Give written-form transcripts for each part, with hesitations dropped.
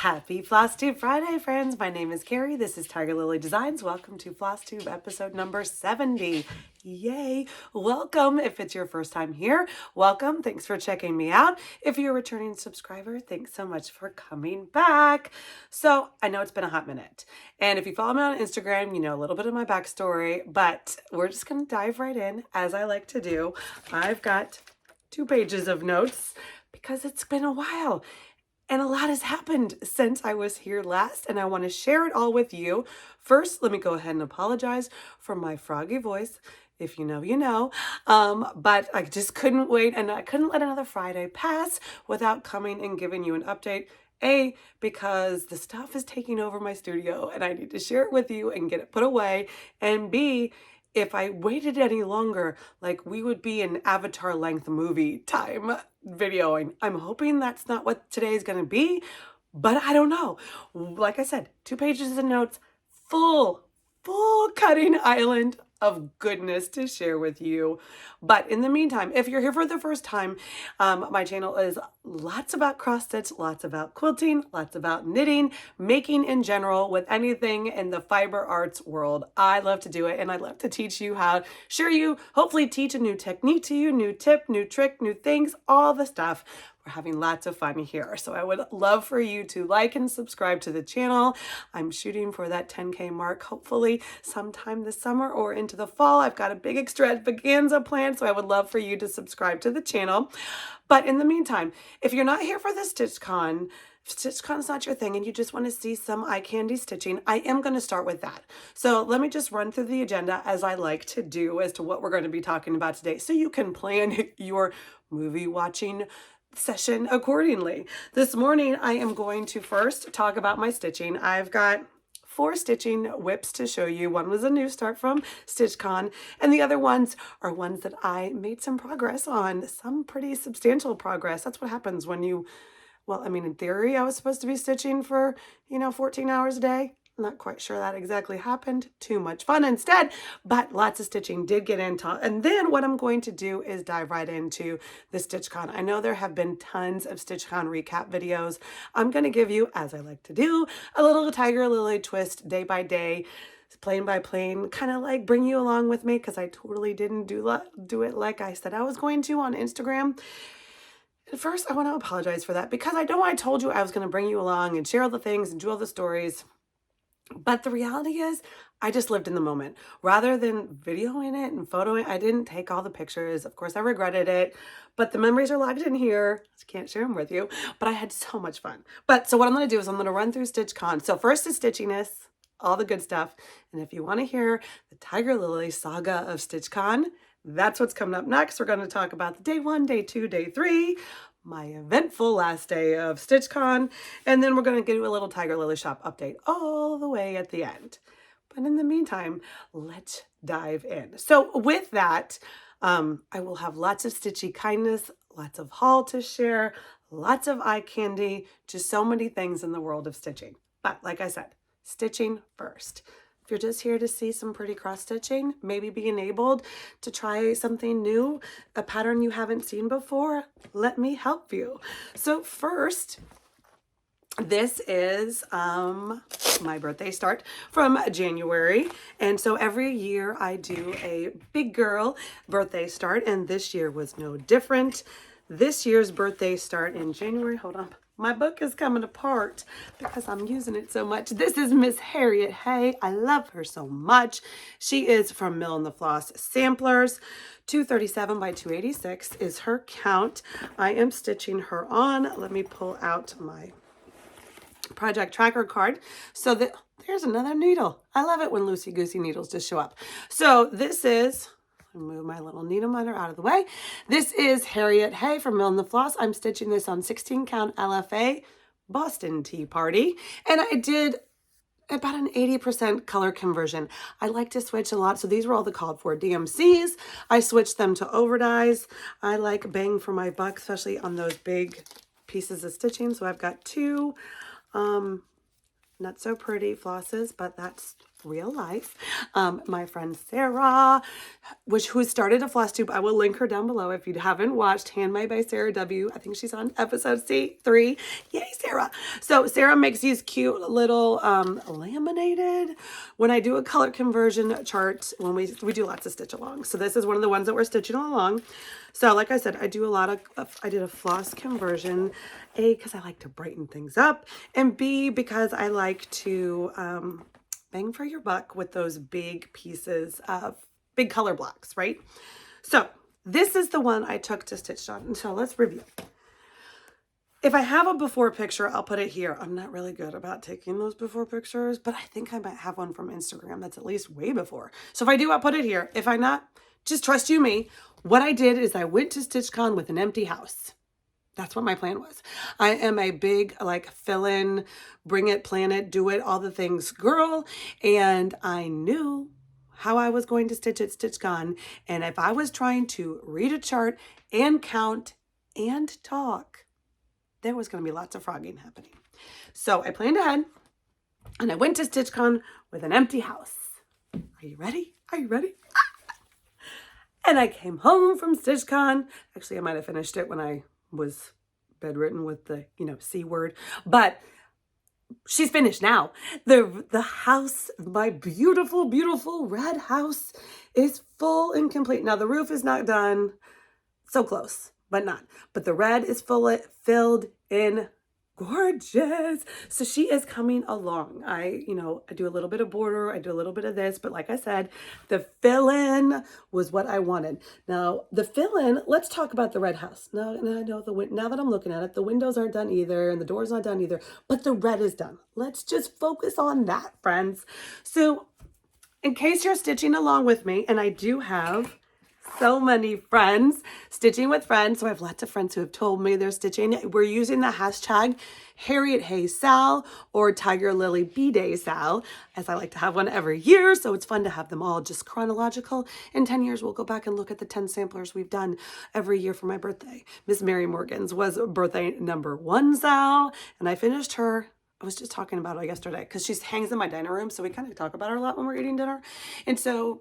Happy Flosstube Friday, friends. My name is Kari. This is Tiger Lily Designs. Welcome to Flosstube episode number 70. Yay. Welcome. If it's your first time here, welcome. Thanks for checking me out. If you're a returning subscriber, thanks so much for coming back. So I know it's been a hot minute. And if you follow me on Instagram, you know a little bit of my backstory, but we're just going to dive right in as I like to do. I've got 2 pages of notes because it's been a while. And a lot has happened since I was here last, and I want to share it all with you. First, let me go ahead and apologize for my froggy voice. If you know, you know. But I just couldn't wait, and I couldn't let another Friday pass without coming and giving you an update. A, because the stuff is taking over my studio, and I need to share it with you and get it put away. And B, if I waited any longer, like we would be an Avatar length movie time videoing. I'm hoping that's not what today is going to be, but I don't know. Like I said, 2 pages of notes, full cutting island of goodness to share with you. But in the meantime, if you're here for the first time, my channel is lots about cross stitch, lots about quilting, lots about knitting, making in general, with anything in the fiber arts world. I love to do it, and I love to teach you how, hopefully teach a new technique to you, new tip, new trick, new things, all the stuff. We're having lots of fun here. So I would love for you to like and subscribe to the channel. I'm shooting for that 10K mark, hopefully sometime this summer or into the fall. I've got a big extravaganza planned, so I would love for you to subscribe to the channel. But in the meantime, if you're not here for the StitchCon, if StitchCon's not your thing and you just want to see some eye candy stitching, I am going to start with that. So let me just run through the agenda as I like to do as to what we're going to be talking about today, so you can plan your movie watching session accordingly. This morning, I am going to first talk about my stitching. I've got 4 stitching whips to show you. One was a new start from StitchCon, and the other ones are ones that I made some progress on, some pretty substantial progress. That's what happens when you, well, I mean, in theory, I was supposed to be stitching for, 14 hours a day. I'm not quite sure that exactly happened. Too much fun instead, but lots of stitching did get into. And then what I'm going to do is dive right into the StitchCon. I know there have been tons of StitchCon recap videos. I'm going to give you, as I like to do, a little Tiger Lily twist day by day, plane by plane, kind of like bring you along with me, because I totally didn't do it like I said I was going to on Instagram. At first, I want to apologize for that, because I know I told you I was going to bring you along and share all the things and do all the stories. But the reality is, I just lived in the moment. Rather than videoing it and photoing, I didn't take all the pictures. Of course, I regretted it, but the memories are logged in here. I can't share them with you, but I had so much fun. So what I'm going to do is I'm going to run through StitchCon. So first is stitchiness, all the good stuff. And if you want to hear the Tiger Lily saga of StitchCon, that's what's coming up next. We're going to talk about the day 1, day 2, day 3, my eventful last day of StitchCon, and then we're going to give you a little Tiger Lily shop update all the way at the end. But in the meantime, let's dive in. So with that, I will have lots of stitchy kindness, lots of haul to share, lots of eye candy, just so many things in the world of stitching. But like I said, stitching first. If you're just here to see some pretty cross stitching, maybe be enabled to try something new, a pattern you haven't seen before, let me help you. So first, this is my birthday start from January. And so every year I do a big girl birthday start, and this year was no different. This year's birthday start in January, hold on. My book is coming apart because I'm using it so much. This is Miss Harriot. Hey, I love her so much. She is from Mill and the Floss Samplers. 237 by 286 is her count. I am stitching her on. Let me pull out my project tracker card so that there's another needle. I love it when loosey-goosey needles just show up. So this is, move my little needle minder out of the way. This is Harriot Hay from Mill and the Floss. I'm stitching this on 16 count LFA Boston Tea Party. And I did about an 80% color conversion. I like to switch a lot. So these were all the called for DMCs. I switched them to overdyes. I like bang for my buck, especially on those big pieces of stitching. So I've got 2 not so pretty flosses, but that's real life. My friend Sarah, who started a floss tube. I will link her down below if you haven't watched Handmade by Sarah W. I think she's on episode C3. Yay, Sarah. So Sarah makes these cute little laminated, when I do a color conversion chart, when we do lots of stitch along. So this is one of the ones that we're stitching along. So like I said, I do a lot of, I did a floss conversion, A, because I like to brighten things up, and B, because I like to bang for your buck with those big pieces of big color blocks, right? So this is the one I took to StitchCon. So let's review. If I have a before picture, I'll put it here. I'm not really good about taking those before pictures, but I think I might have one from Instagram that's at least way before. So if I do, I'll put it here. If I not, just trust you me. What I did is I went to StitchCon with an empty house. That's what my plan was. I am a big, like, fill in, bring it, plan it, do it, all the things girl. And I knew how I was going to stitch at StitchCon. And if I was trying to read a chart and count and talk, there was going to be lots of frogging happening. So I planned ahead and I went to StitchCon with an empty house. Are you ready? Are you ready? And I came home from StitchCon. Actually, I might have finished it when I was bedridden with the, C word, but she's finished now. The house, my beautiful, beautiful red house is full and complete. Now the roof is not done. So close, but not. But the red is filled in. Gorgeous. So she is coming along. I do a little bit of border. I do a little bit of this, but like I said, the fill-in was what I wanted. Now the fill-in, let's talk about the red house. Now I know now that I'm looking at it, the windows aren't done either and the door's not done either, but the red is done. Let's just focus on that, friends. So in case you're stitching along with me, and I do have so many friends stitching with friends. So I have lots of friends who have told me they're stitching. We're using the hashtag Harriot Hey Sal or Tiger Lily B-Day Sal, as I like to have one every year. So it's fun to have them all just chronological. In 10 years, we'll go back and look at the 10 samplers we've done every year for my birthday. Miss Mary Morgan's was birthday number 1 Sal, and I finished her. I was just talking about her yesterday because she hangs in my dining room. So we kind of talk about her a lot when we're eating dinner. And so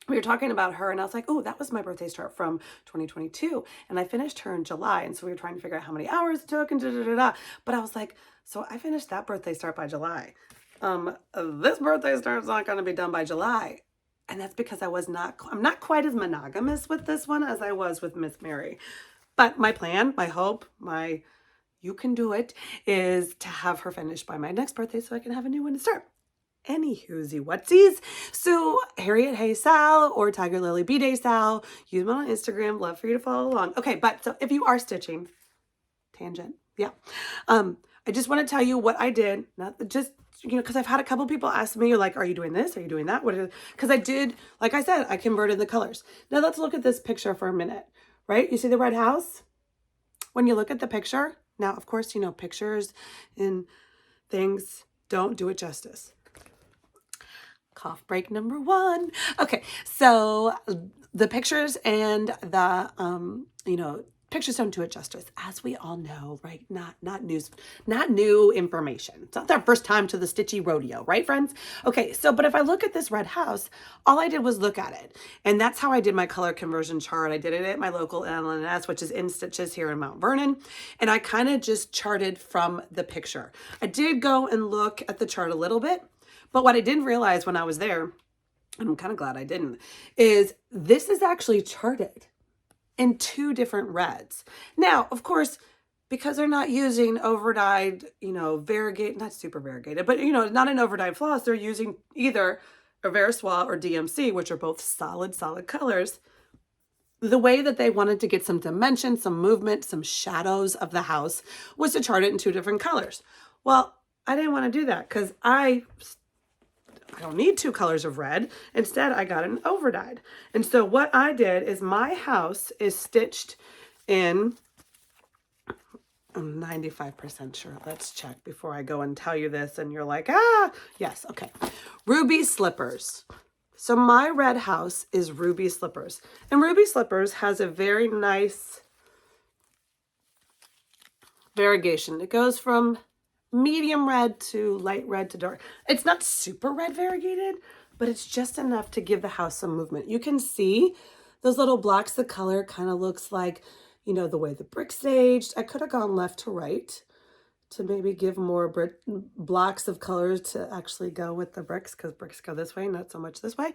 we were talking about her and I was like, oh, that was my birthday start from 2022. And I finished her in July. And so we were trying to figure out how many hours it took and da-da-da-da. But I was like, so I finished that birthday start by July. This birthday start's not going to be done by July. And that's because I'm not quite as monogamous with this one as I was with Miss Mary. But my plan, my hope, you can do it, is to have her finished by my next birthday so I can have a new one to start. Anywhoosy whatsies. So Harriet Hey Sal or Tiger Lily B-Day Sal, use them on Instagram. Love for you to follow along. Okay, but so if you are stitching, tangent, yeah. I just want to tell you what I did, not just, because I've had a couple people ask me, like, are you doing this? Are you doing that? Because I did, like I said, I converted the colors. Now let's look at this picture for a minute, right? You see the red house? When you look at the picture, now, of course, pictures and things don't do it justice. Cough break number 1. Okay, so the pictures and the pictures don't do it justice, as we all know, right? Not new information. It's not our first time to the stitchy rodeo, right, friends? Okay, so but if I look at this red house, all I did was look at it, and that's how I did my color conversion chart. I did it at my local LNS, which is In Stitches here in Mount Vernon, and I kind of just charted from the picture. I did go and look at the chart a little bit. But what I didn't realize when I was there, and I'm kind of glad I didn't, is this is actually charted in 2 different reds. Now, of course, because they're not using overdyed, variegated, not super variegated, but, not an overdyed floss, they're using either a Versois or DMC, which are both solid colors. The way that they wanted to get some dimension, some movement, some shadows of the house was to chart it in 2 different colors. Well, I didn't want to do that because I don't need 2 colors of red. Instead, I got an overdyed. And so what I did is my house is stitched in, I'm 95% sure. Let's check before I go and tell you this. And you're like, yes, okay. Ruby slippers. So my red house is Ruby slippers. And Ruby slippers has a very nice variegation. It goes from medium red to light red to dark. It's not super red variegated, but it's just enough to give the house some movement. You can see those little blocks. The color kind of looks like, you know, the way the bricks aged. I could have gone left to right to maybe give more blocks of colors to actually go with the bricks, because bricks go this way, not so much this way.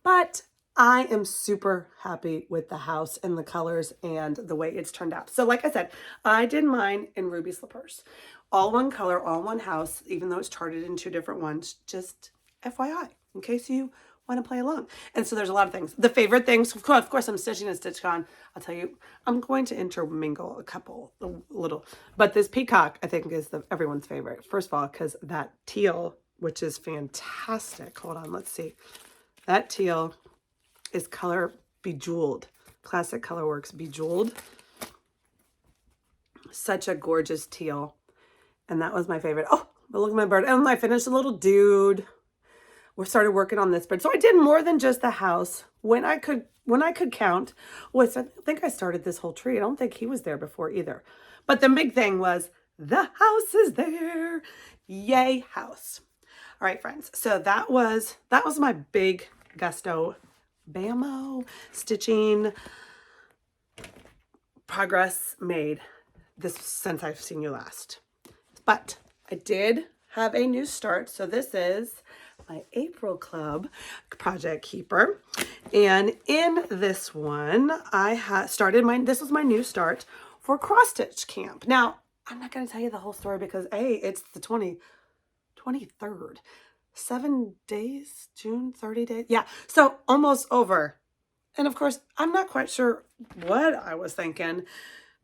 But I am super happy with the house and the colors and the way it's turned out. So like I said, I did mine in ruby slippers. All one color, all one house, even though it's charted in 2 different ones, just FYI, in case you want to play along. And so there's a lot of things. The favorite things, of course, I'm stitching a StitchCon. I'll tell you, I'm going to intermingle a couple, a little. But this peacock, I think, is everyone's favorite. First of all, because that teal, which is fantastic. Hold on, let's see. That teal is color Bejeweled. Classic Colorworks Bejeweled. Such a gorgeous teal. And that was my favorite. Oh, but look at my bird. And I finished a little dude. We started working on this bird. So I did more than just the house. When I could count. I think I started this whole tree. I don't think he was there before either. But the big thing was the house is there. Yay, house. All right, friends. So that was my big gusto bammo stitching progress made this since I've seen you last. But I did have a new start. So this is my April Club project keeper. And in this one, I started this was my new start for cross stitch camp. Now, I'm not going to tell you the whole story because it's the 23rd. 7 days, June, 30 days. Yeah, so almost over. And of course, I'm not quite sure what I was thinking.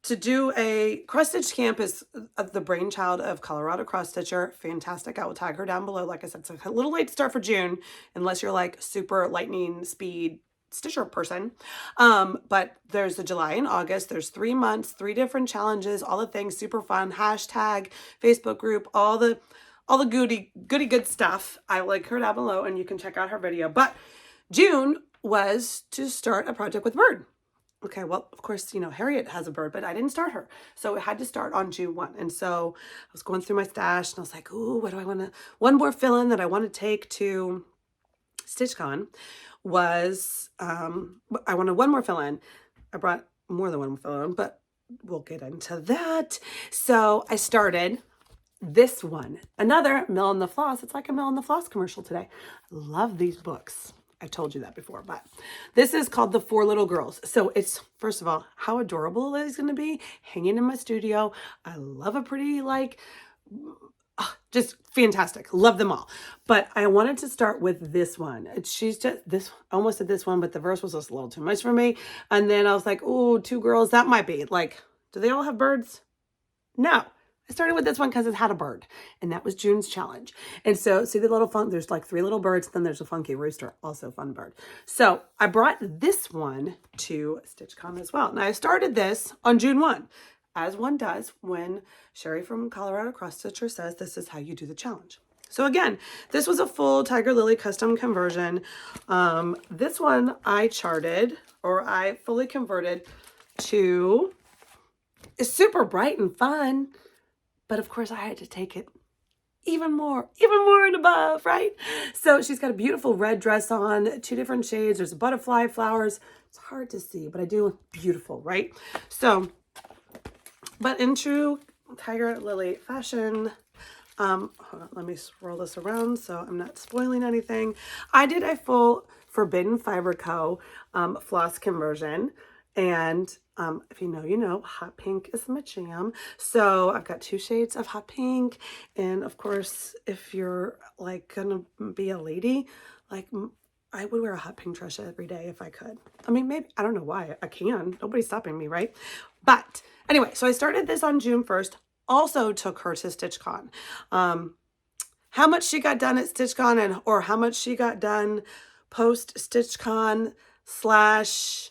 To do a cross stitch camp is the brainchild of Colorado cross stitcher. Fantastic. I will tag her down below. Like I said, it's a little late to start for June, unless you're like super lightning speed stitcher person. But there's the July and August. There's 3 months, 3 different challenges, all the things, super fun. Hashtag, Facebook group, all the goody good stuff. I will link her down below and you can check out her video. But June was to start a project with bird. Okay, well, of course, you know, Harriot has a bird, but I didn't start her. So it had to start on June 1. And so I was going through my stash and I was like, ooh, what do I want to, one more fill-in that I want to take to StitchCon was, I wanted one more fill-in. I brought more than one fill-in, but we'll get into that. So I started this one, another Mill and the Floss. It's like a Mill and the Floss commercial today. Love these books. I told you that before, but this is called The 4 Little Girls. So it's, first of all, how adorable it is going to be hanging in my studio. I love a pretty, like, just fantastic. Love them all. But I wanted to start with this one. She's just this, I almost did this one, but the verse was just a little too much for me. And then I was like, oh, 2 girls, that might be like, do they all have birds? No. I started with this one because it had a bird, and that was June's challenge. And so see the little there's like 3 little birds, then there's a funky rooster, also fun bird. So I brought this one to StitchCon as well. Now I started this on June 1, as one does when Sherry from Colorado Cross Stitcher says this is how you do the challenge. So again, this was a full Tiger Lily custom conversion. This one I charted, or I fully converted to, is super bright and fun. But of course I had to take it even more and above, right? So she's got a beautiful red dress on, 2 different shades. There's butterfly flowers. It's hard to see, but I do beautiful, right? So, but in true Tiger Lily fashion, hold on, let me swirl this around so I'm not spoiling anything. I did a full Forbidden Fiber Co. Floss conversion. And if you know, you know, hot pink is my jam. So I've got 2 shades of hot pink. And of course, if you're like gonna be a lady, like I would wear a hot pink dress every day if I could. I mean, maybe, I don't know why I can. Nobody's stopping me, right? But anyway, so I started this on June 1st. Also took her to StitchCon. How much she got done at StitchCon or how much she got done post StitchCon /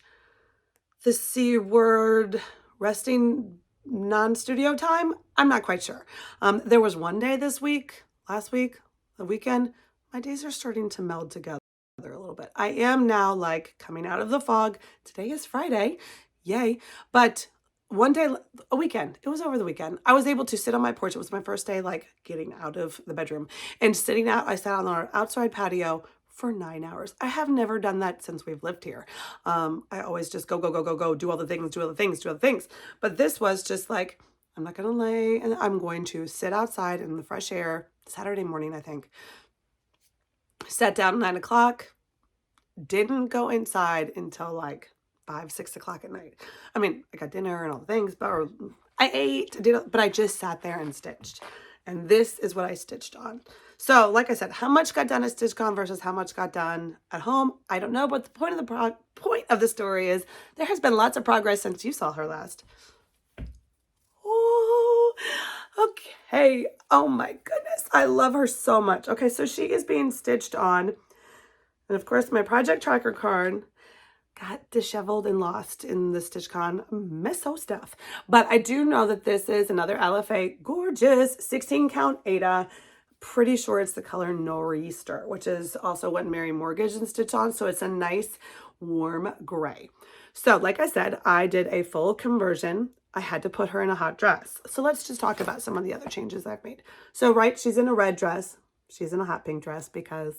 the C word resting non-studio time, I'm not quite sure. There was one day this week, last week, the weekend, my days are starting to meld together a little bit. I am now like coming out of the fog. Today is Friday, yay. But one day, a weekend, it was over the weekend, I was able to sit on my porch. It was my first day, like, getting out of the bedroom and sitting out. I sat on our outside patio for 9 hours. I have never done that since we've lived here. I always just go, do all the things, do all the things, do all the things. But this was just like, I'm not going to lay, and I'm going to sit outside in the fresh air. Saturday morning, I think. Sat down at 9 o'clock. Didn't go inside until like 5, 6 o'clock at night. I mean, I got dinner and all the things, but I ate, but I just sat there and stitched. And this is what I stitched on. So, like I said, how much got done at StitchCon versus how much got done at home, I don't know. But the point of the story is there has been lots of progress since you saw her last. Oh, okay. Oh my goodness. I love her so much. Okay, so she is being stitched on. And of course, my project tracker card got disheveled and lost in the StitchCon meso stuff. But I do know that this is another LFA, gorgeous 16 count Ada. Pretty sure it's the color Nor'easter, which is also what Mary Mortgage and Stitch on. So it's a nice warm gray. So like I said, I did a full conversion. I had to put her in a hot dress. So let's just talk about some of the other changes I've made. So right, she's in a red dress. She's in a hot pink dress because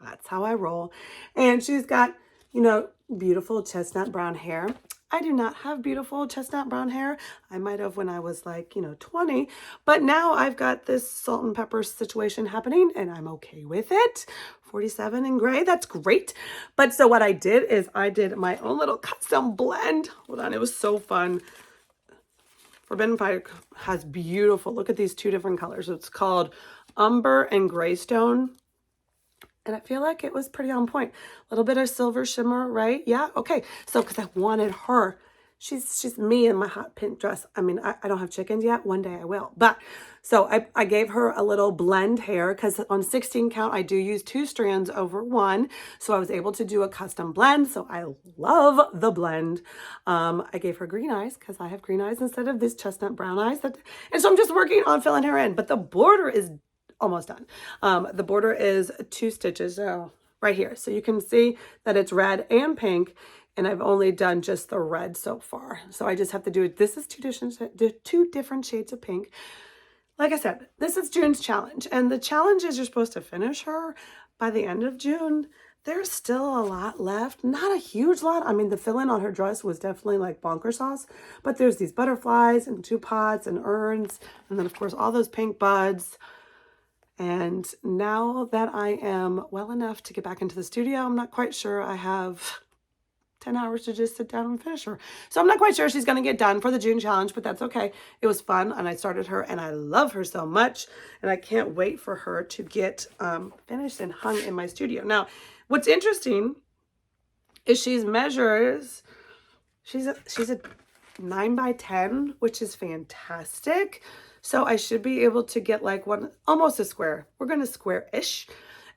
that's how I roll. And she's got, you know, beautiful chestnut brown hair. I do not have beautiful chestnut brown hair. I might have when I was like, 20, but now I've got this salt and pepper situation happening and I'm okay with it. 47 in gray, that's great. But so what I did is I did my own little custom blend. Hold on, it was so fun. Forbidden Fire has beautiful, look at these two different colors. It's called Umber and Greystone. And I feel like it was pretty on point. A little bit of silver shimmer, right? Yeah, okay. So, because I wanted her. She's me in my hot pink dress. I mean, I don't have chickens yet. One day I will. But, so I gave her a little blend hair because on 16 count, I do use 2 strands over 1. So I was able to do a custom blend. So I love the blend. I gave her green eyes because I have green eyes instead of this chestnut brown eyes. And so I'm just working on filling her in. But the border is almost done. The border is 2 stitches right here. So you can see that it's red and pink, and I've only done just the red so far. So I just have to do it. This is 2 different shades of pink. Like I said, this is June's challenge, and the challenge is you're supposed to finish her by the end of June. There's still a lot left, not a huge lot. I mean, the fill-in on her dress was definitely like bonker sauce, but there's these butterflies and 2 pots and urns, and then of course all those pink buds. And now that I am well enough to get back into the studio, I'm not quite sure I have 10 hours to just sit down and finish her. So I'm not quite sure she's going to get done for the June challenge, but that's okay. It was fun, and I started her, and I love her so much, and I can't wait for her to get finished and hung in my studio. Now, what's interesting is she's a 9 by 10, which is fantastic. So I should be able to get like almost a square. We're going to square-ish.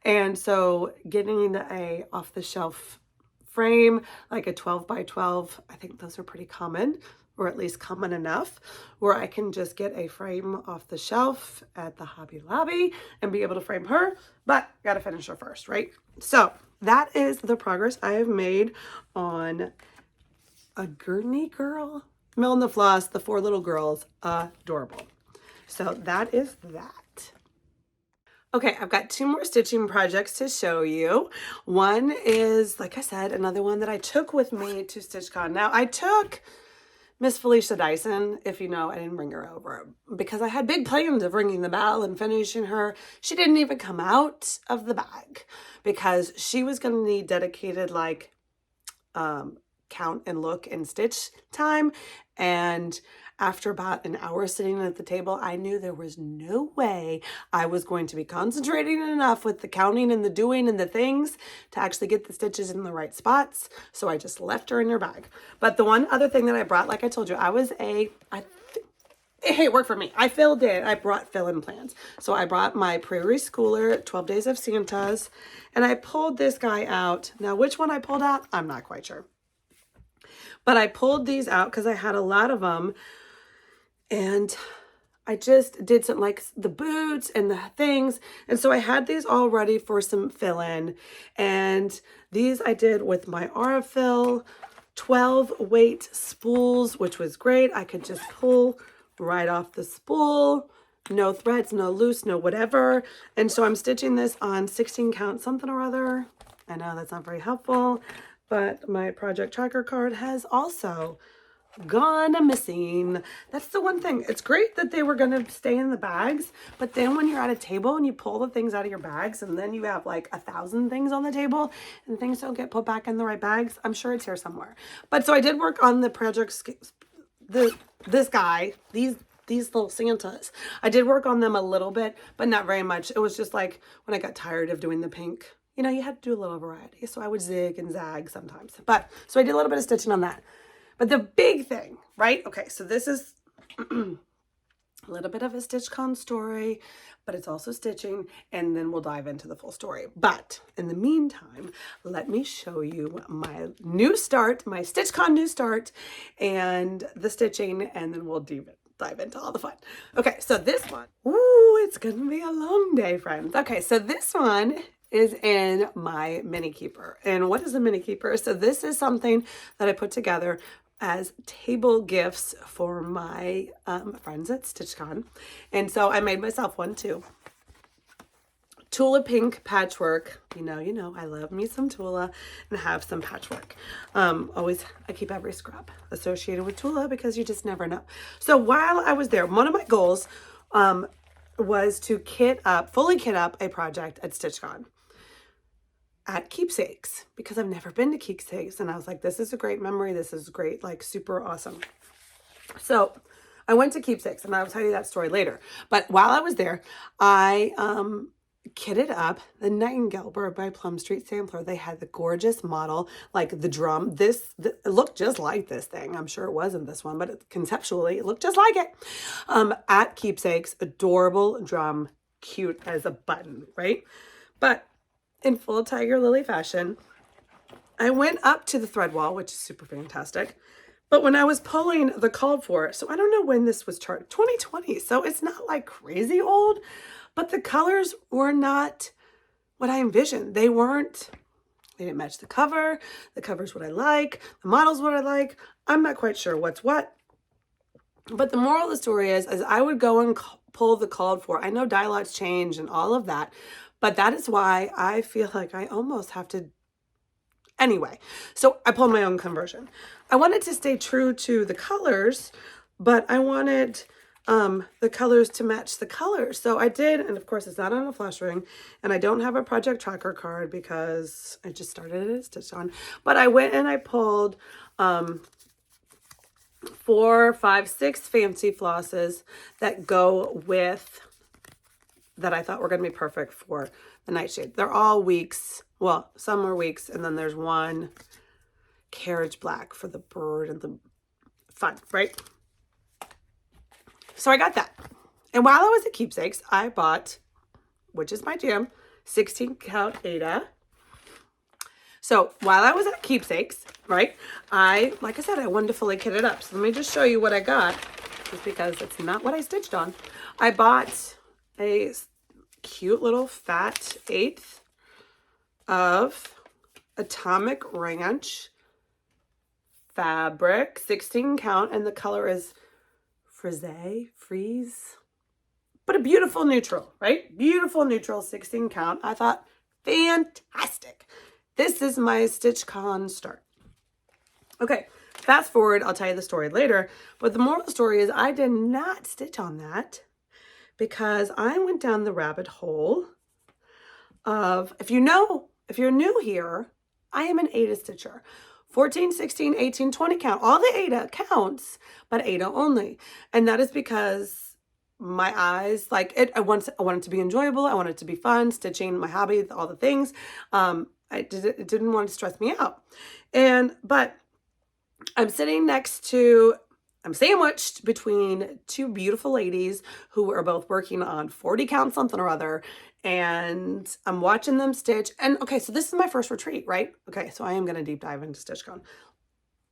And so getting a off-the-shelf frame, like a 12 by 12, I think those are pretty common, or at least common enough, where I can just get a frame off the shelf at the Hobby Lobby and be able to frame her, but got to finish her first, right? So that is the progress I have made on a Guerney girl. Mill and the Floss, the 4 little girls, adorable. So that is that. Okay, I've got 2 more stitching projects to show you. One is, like I said, another one that I took with me to StitchCon. Now, I took Miss Felicia Dyson. If you know, I didn't bring her over because I had big plans of ringing the bell and finishing her. She didn't even come out of the bag because she was going to need dedicated, like, count and look and stitch time. And after about an hour sitting at the table, I knew there was no way I was going to be concentrating enough with the counting and the doing and the things to actually get the stitches in the right spots. So I just left her in her bag. But the one other thing that I brought, like I told you, hey, it worked for me. I filled in. I brought fill-in plans. So I brought my Prairie Schooler 12 Days of Santas, and I pulled this guy out. Now, which one I pulled out, I'm not quite sure. But I pulled these out because I had a lot of them. And I just did some, like, the boots and the things. And so I had these all ready for some fill-in. And these I did with my Aurifil 12 weight spools, which was great. I could just pull right off the spool. No threads, no loose, no whatever. And so I'm stitching this on 16 count something or other. I know that's not very helpful, but my project tracker card has also gone missing. That's the one thing. It's great that they were going to stay in the bags, but then when you're at a table and you pull the things out of your bags and then you have like 1,000 things on the table and things don't get put back in the right bags, I'm sure it's here somewhere. But so I did work on the project, this guy, these little Santas. I did work on them a little bit, but not very much. It was just like when I got tired of doing the pink, you know, you had to do a little variety. So I would zig and zag sometimes. But so I did a little bit of stitching on that. But the big thing, right? Okay, so this is a little bit of a StitchCon story, but it's also stitching, and then we'll dive into the full story. But in the meantime, let me show you my new start, my StitchCon new start, and the stitching, and then we'll dive into all the fun. Okay, so this one, ooh, it's gonna be a long day, friends. Okay, so this one is in my mini keeper. And what is a mini keeper? So this is something that I put together as table gifts for my friends at StitchCon. And so I made myself one too. Tula pink patchwork. You know, I love me some Tula and have some patchwork. Always, I keep every scrap associated with Tula because you just never know. So while I was there, one of my goals was to fully kit up a project at StitchCon at Keepsakes, because I've never been to Keepsakes, and I was like, this is a great memory. This is great, like super awesome. So I went to Keepsakes, and I'll tell you that story later. But while I was there, I kitted up the Nightingale Bird by Plum Street Sampler. They had the gorgeous model, like the drum. It looked just like this thing. I'm sure it wasn't this one, but conceptually it looked just like it. At Keepsakes, adorable drum, cute as a button, right? But in full Tiger Lily fashion, I went up to the thread wall, which is super fantastic. But when I was pulling the called for, so I don't know when this was charted, 2020, so it's not like crazy old, but the colors were not what I envisioned. They didn't match the cover. The cover's what I like. The model's what I like. I'm not quite sure what's what. But the moral of the story is I would go and pull the called for. I know dye lots change and all of that, but that is why I feel like I almost have to. Anyway, so I pulled my own conversion. I wanted to stay true to the colors, but I wanted the colors to match the colors. So I did, and of course it's not on a flash ring, and I don't have a project tracker card because I just started it at StitchCon. But I went and I pulled 4, 5, 6 fancy flosses that go with, that I thought were going to be perfect for the nightshade. They're all weeks. Well, some are weeks, and then there's one carriage black for the bird and the fun, right? So I got that. And while I was at Keepsakes, I bought, which is my jam, 16 count Ada. So while I was at Keepsakes, right, like I said, I wanted to fully kit it up. So let me just show you what I got, just because it's not what I stitched on. I bought a cute little fat 1/8 of Atomic Ranch fabric, 16 count, and the color is freeze, but a beautiful neutral, right? Beautiful neutral, 16 count. I thought, fantastic. This is my StitchCon start. Okay, fast forward, I'll tell you the story later, but the moral of the story is I did not stitch on that because I went down the rabbit hole of, if you're new here, I am an Ada stitcher. 14, 16, 18, 20 count. All the Ada counts, but Ada only. And that is because my eyes, like it, I want it to be enjoyable. I want it to be fun, stitching, my hobby, all the things. It didn't want to stress me out. But I'm sandwiched between two beautiful ladies who are both working on 40 count something or other. And I'm watching them stitch. And okay, so this is my first retreat, right? Okay, so I am going to deep dive into StitchCon.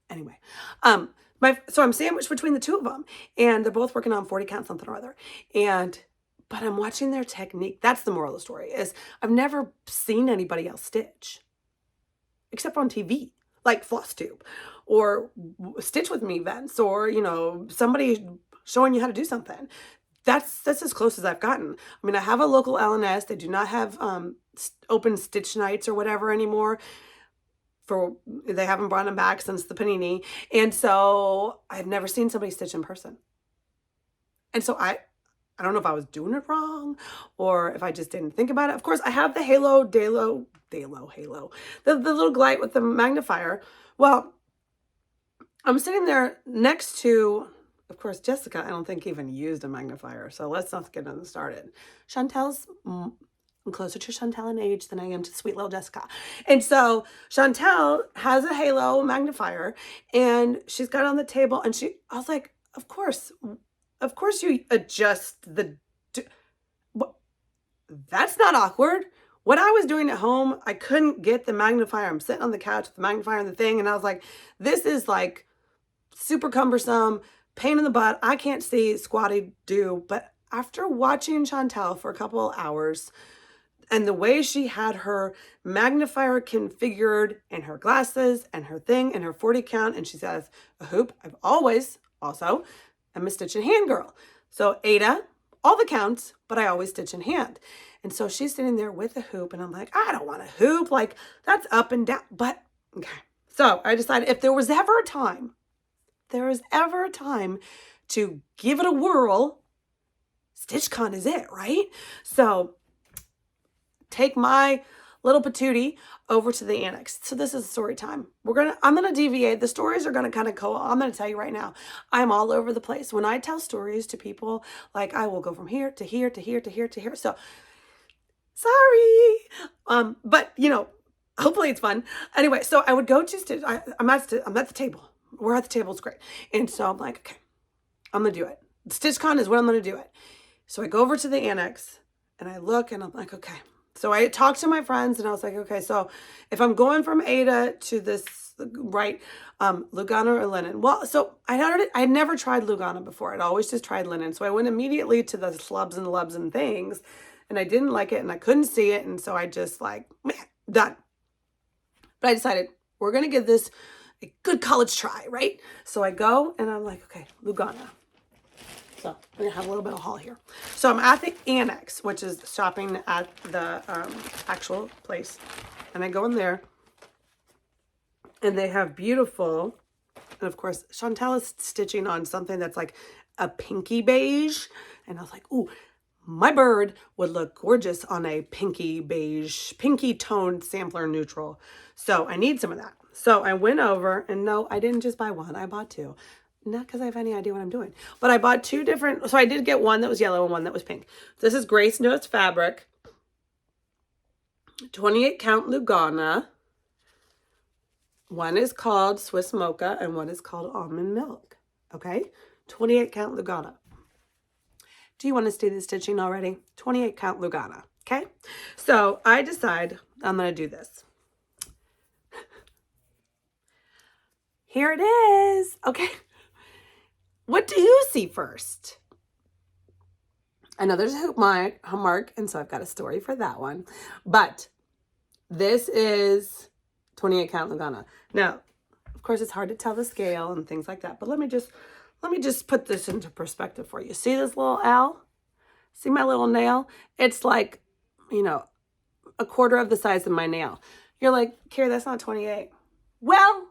Anyway, so I'm sandwiched between the two of them, and they're both working on 40 count something or other. But I'm watching their technique. That's the moral of the story, is I've never seen anybody else stitch, except on TV, like Flosstube or stitch with me events, or, you know, somebody showing you how to do something. That's as close as I've gotten. I mean, I have a local L&S. They do not have open stitch nights or whatever anymore. They haven't brought them back since the panini. And so I've never seen somebody stitch in person. And so I don't know if I was doing it wrong or if I just didn't think about it. Of course, I have the Halo, the little light with the magnifier. Well, I'm sitting there next to, of course, Jessica, I don't think even used a magnifier. So let's not get them started. Chantelle's, I'm closer to Chantelle in age than I am to sweet little Jessica. And so Chantelle has a Halo magnifier and she's got it on the table, and I was like, of course you adjust that's not awkward. What I was doing at home, I couldn't get the magnifier. I'm sitting on the couch with the magnifier and the thing, and I was like, this is like super cumbersome, pain in the butt. I can't see squatty do. But after watching Chantelle for a couple of hours, and the way she had her magnifier configured and her glasses and her thing and her 40 count, and she says a hoop. I'm a stitch in hand girl. So Ada, all the counts, but I always stitch in hand. And so she's sitting there with a hoop, and I'm like, I don't want a hoop. Like, that's up and down. But okay. So I decided if there was ever a time to give it a whirl, StitchCon is it, right? So take my little patootie over to the annex. So this is story time. I'm gonna deviate. The stories are gonna kind of go. I'm gonna tell you right now, I'm all over the place. When I tell stories to people, like I will go from here to here to here to here to here. So sorry. But you know, hopefully it's fun. Anyway, so I would go to stitch. I'm at the table. We're at the table. It's great. And so I'm like, okay, I'm gonna do it. StitchCon is when I'm gonna do it. So I go over to the annex and I look and I'm like, okay. So I talked to my friends and I was like, okay, so if I'm going from Ada to this, right, Lugana or linen. Well, so I had never tried Lugana before. I'd always just tried linen. So I went immediately to the slubs and lubs and things, and I didn't like it and I couldn't see it. And so I just like, man, done. But I decided we're going to give this a good college try, right? So I go and I'm like, okay, Lugana. So we're gonna have a little bit of haul here. So I'm at the annex, which is shopping at the actual place. And I go in there and they have beautiful, and of course, Chantelle is stitching on something that's like a pinky beige. And I was like, ooh, my bird would look gorgeous on a pinky beige, pinky toned sampler neutral. So I need some of that. So I went over, and no, I didn't just buy one, I bought two. Not because I have any idea what I'm doing. But I bought two different. So I did get one that was yellow and one that was pink. This is Grace Notes fabric. 28 count Lugana. One is called Swiss Mocha and one is called Almond Milk. Okay? 28 count Lugana. Do you want to see the stitching already? 28 count Lugana. Okay? So I decide I'm going to do this. Here it is. Okay. What do you see first? I know there's a hoop mark, and so I've got a story for that one. But this is 28 count Lugana. Now, of course, it's hard to tell the scale and things like that. But let me just put this into perspective for you. See this little L? See my little nail? It's like, you know, a quarter of the size of my nail. You're like, Kari, that's not 28. Well,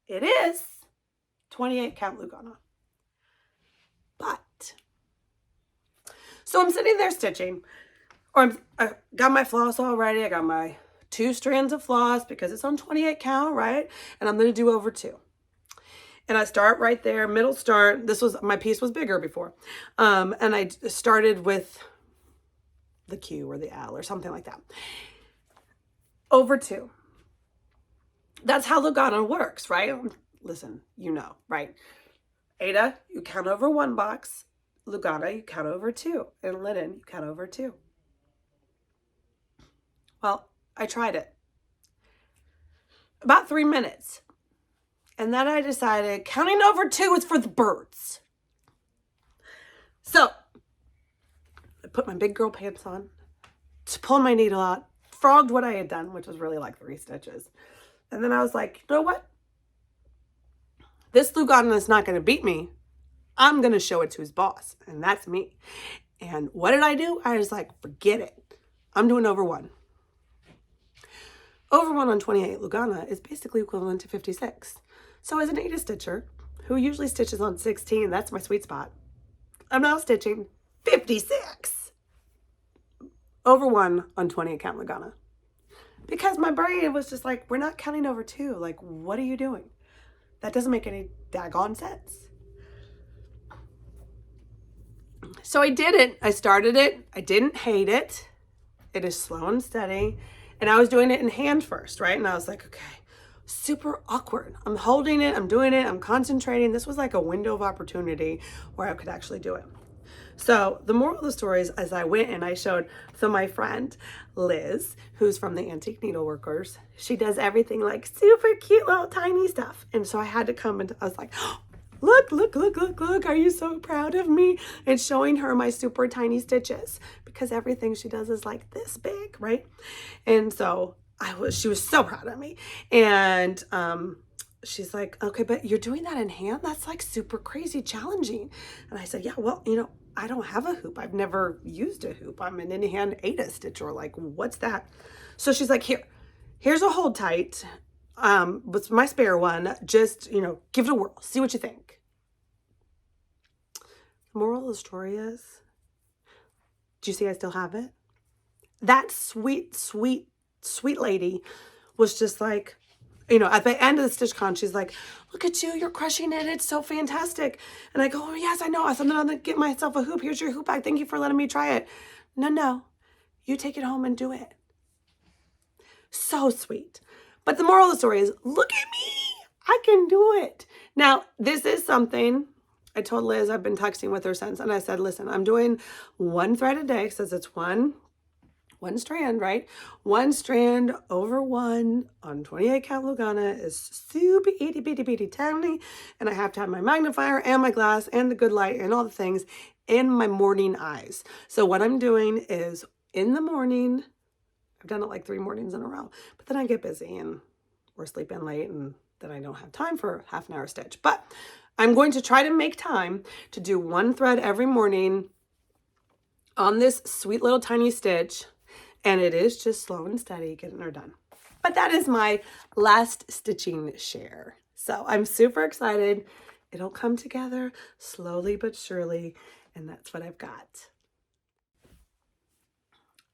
it is 28 count Lugana. But, so I'm sitting there stitching, or I got my floss all ready. I got my 2 strands of floss because it's on 28 count, right? And I'm going to do over 2. And I start right there, middle start. My piece was bigger before. And I started with the Q or the L or something like that. Over 2. That's how Lugana works, right? Listen, you know, right? Ada, you count over 1 box. Lugana, you count over 2. And linen, you count over 2. Well, I tried it. About 3 minutes. And then I decided counting over 2 is for the birds. So I put my big girl pants on, pulled my needle out, frogged what I had done, which was really like 3 stitches. And then I was like, you know what? this Lugana is not going to beat me. I'm going to show it to his boss, and that's me. And what did I do? I was like, forget it. I'm doing over 1. Over 1 on 28 Lugana is basically equivalent to 56. So as an Ada stitcher, who usually stitches on 16, that's my sweet spot, I'm now stitching 56. Over 1 on 28 count Lugana. Because my brain was just like, we're not counting over 2. Like, what are you doing? That doesn't make any daggone sense. So I did it. I started it. I didn't hate it. It is slow and steady. And I was doing it in hand first, right? And I was like, okay, super awkward. I'm holding it. I'm doing it. I'm concentrating. This was like a window of opportunity where I could actually do it. So the moral of the story is, as I went and I showed, so my friend Liz, who's from the Antique Needleworkers, she does everything like super cute little tiny stuff. And so I had to come and I was like, oh, look, look, look, look, look, are you so proud of me? And showing her my super tiny stitches, because everything she does is like this big, right? And so she was so proud of me. And she's like, okay, but you're doing that in hand? That's like super crazy challenging. And I said, yeah, well, I don't have a hoop. I've never used a hoop. I'm an in-hand Ada stitcher. Like, what's that? So she's like, here's a hold tight. With my spare one, just, give it a whirl. See what you think. The moral of the story is, do you see I still have it? That sweet, sweet, sweet lady was just like, at the end of the StitchCon, she's like, look at you, you're crushing it. It's so fantastic. And I go, oh, yes, I know. I'm going to get myself a hoop. Here's your hoop bag. Thank you for letting me try it. No, you take it home and do it. So sweet. But the moral of the story is, look at me. I can do it. Now, this is something I told Liz, I've been texting with her since, and I said, listen, I'm doing 1 thread a day, says it's one strand, right? 1 strand over 1 on 28 count Lugana is super itty bitty bitty tiny, and I have to have my magnifier and my glass and the good light and all the things in my morning eyes. So what I'm doing is in the morning, I've done it like 3 mornings in a row, but then I get busy and we're sleeping late and then I don't have time for half an hour stitch. But I'm going to try to make time to do 1 thread every morning on this sweet little tiny stitch. And it is just slow and steady getting her done. But that is my last stitching share. So I'm super excited. It'll come together slowly but surely. And that's what I've got.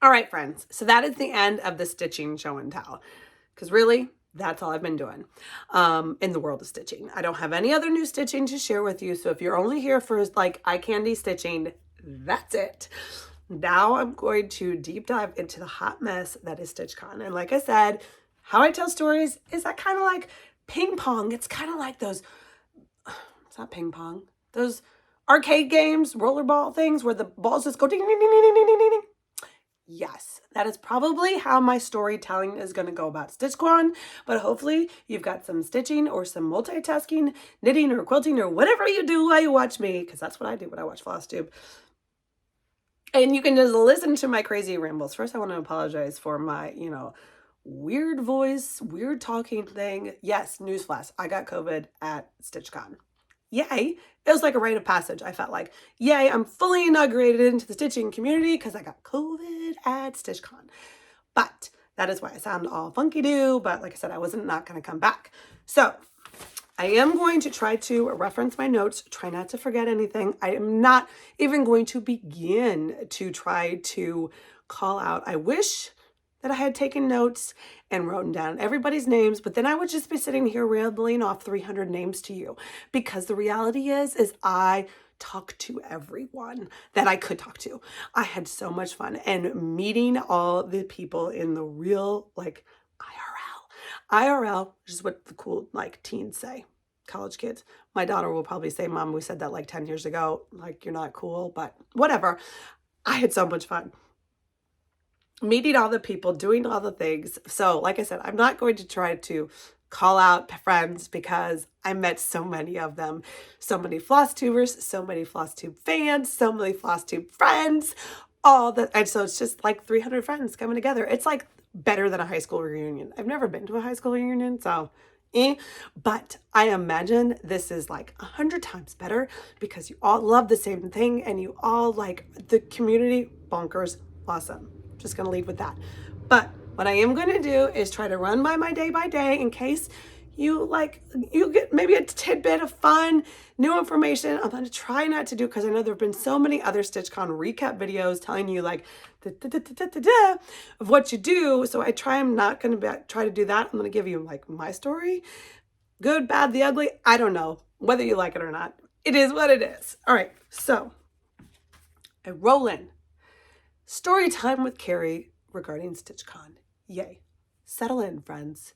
All right, friends. So that is the end of the stitching show and tell. Because really, that's all I've been doing in the world of stitching. I don't have any other new stitching to share with you. So if you're only here for like eye candy stitching, that's it. Now I'm going to deep dive into the hot mess that is StitchCon. And like I said, how I tell stories is that kind of like ping pong. It's kind of like those, it's not ping pong, those arcade games, rollerball things where the balls just go ding, ding, ding, ding, ding, ding, ding. Yes, that is probably how my storytelling is going to go about StitchCon, but hopefully you've got some stitching or some multitasking, knitting or quilting or whatever you do while you watch me, because that's what I do when I watch Flosstube. And you can just listen to my crazy rambles. First, I want to apologize for my, weird voice, weird talking thing. Yes, newsflash, I got COVID at StitchCon. Yay. It was like a rite of passage. I felt like, yay, I'm fully inaugurated into the stitching community because I got COVID at StitchCon. But that is why I sound all funky-doo. But like I said, I wasn't not going to come back. So I am going to try to reference my notes, try not to forget anything. I am not even going to begin to try to call out. I wish that I had taken notes and written down everybody's names, but then I would just be sitting here rambling off 300 names to you, because the reality is I talk to everyone that I could talk to. I had so much fun, and meeting all the people in the real, like, IRL, which is what the cool teens say, college kids. My daughter will probably say, Mom, we said that like 10 years ago, like you're not cool, but whatever. I had so much fun meeting all the people, doing all the things. So like I said, I'm not going to try to call out friends because I met so many of them, so many Flosstubers, so many Flosstube fans, so many Flosstube friends, all that. And so it's just like 300 friends coming together. It's like better than a high school reunion. I've never been to a high school reunion, so But I imagine this is like 100 times better because you all love the same thing and you all like the community bonkers awesome. Just gonna leave with that. But what I am gonna do is try to run by my day in case you get maybe a tidbit of fun, new information. I'm gonna try not to do, because I know there have been so many other StitchCon recap videos telling you like of what you do. So I'm not gonna try to do that. I'm gonna give you like my story, good, bad, the ugly. I don't know whether you like it or not. It is what it is. All right, so I roll in. Story time with Kari regarding StitchCon. Yay. Settle in, friends.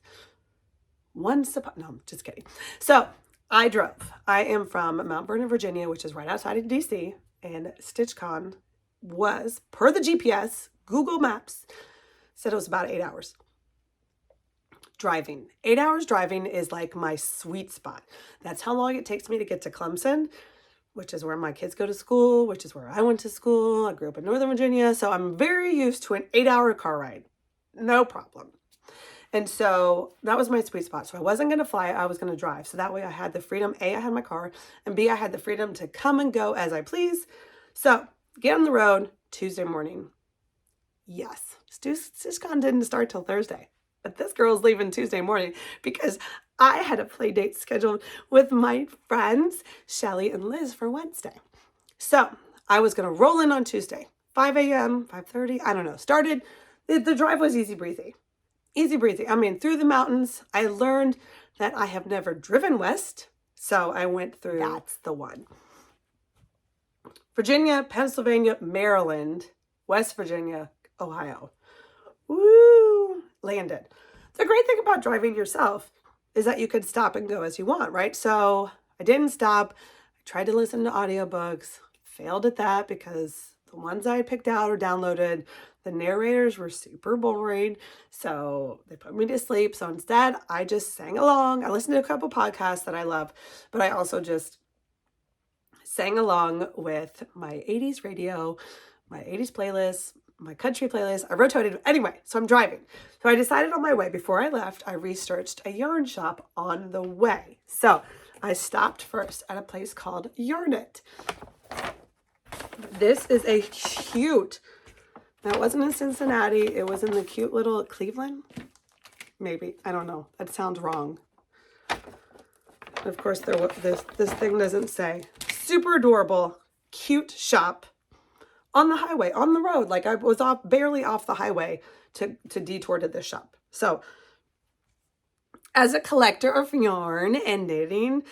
No, I'm just kidding. So I drove. I am from Mount Vernon, Virginia, which is right outside of DC. And StitchCon was, per the GPS, Google Maps, said it was about 8 hours. Driving. 8 hours driving is like my sweet spot. That's how long it takes me to get to Clemson, which is where my kids go to school, which is where I went to school. I grew up in Northern Virginia. So I'm very used to an 8-hour car ride. No problem. And so that was my sweet spot. So I wasn't going to fly. I was going to drive. So that way I had the freedom. A, I had my car. And B, I had the freedom to come and go as I please. So get on the road Tuesday morning. Yes. StitchCon didn't start till Thursday. But this girl's leaving Tuesday morning because I had a play date scheduled with my friends, Shellie and Liz, for Wednesday. So I was going to roll in on Tuesday, 5 a.m., 5:30, I don't know. Started, the drive was easy breezy. Easy breezy. I mean, through the mountains. I learned that I have never driven west. So I went through, that's the one. Virginia, Pennsylvania, Maryland, West Virginia, Ohio. Woo! Landed. The great thing about driving yourself is that you can stop and go as you want, right? So I didn't stop. I tried to listen to audiobooks. Failed at that because the ones I had picked out or downloaded, the narrators were super boring. So they put me to sleep. So instead, I just sang along. I listened to a couple podcasts that I love, but I also just sang along with my 80s radio, my 80s playlist, my country playlist. I rotated. Anyway, so I'm driving. So I decided on my way, before I left, I researched a yarn shop on the way. So I stopped first at a place called Yarnit. This is a cute, that wasn't in Cincinnati. It was in the cute little Cleveland. Maybe, I don't know. That sounds wrong. Of course, this thing doesn't say. Super adorable, cute shop. On the highway, on the road. Like I was barely off the highway to detour to this shop. So as a collector of yarn and knitting,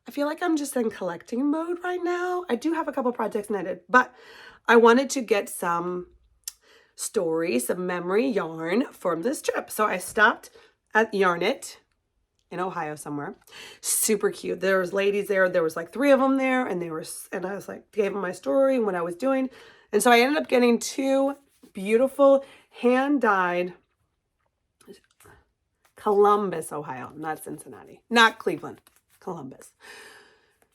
I feel like I'm just in collecting mode right now. I do have a couple projects knitted, but I wanted to get some story, some memory yarn from this trip. So I stopped at Yarnit in Ohio somewhere. Super cute. There was ladies there. There was like 3 of them there, and I was like, gave them my story and what I was doing. And so I ended up getting 2 beautiful hand-dyed Columbus, Ohio, not Cincinnati, not Cleveland, Columbus.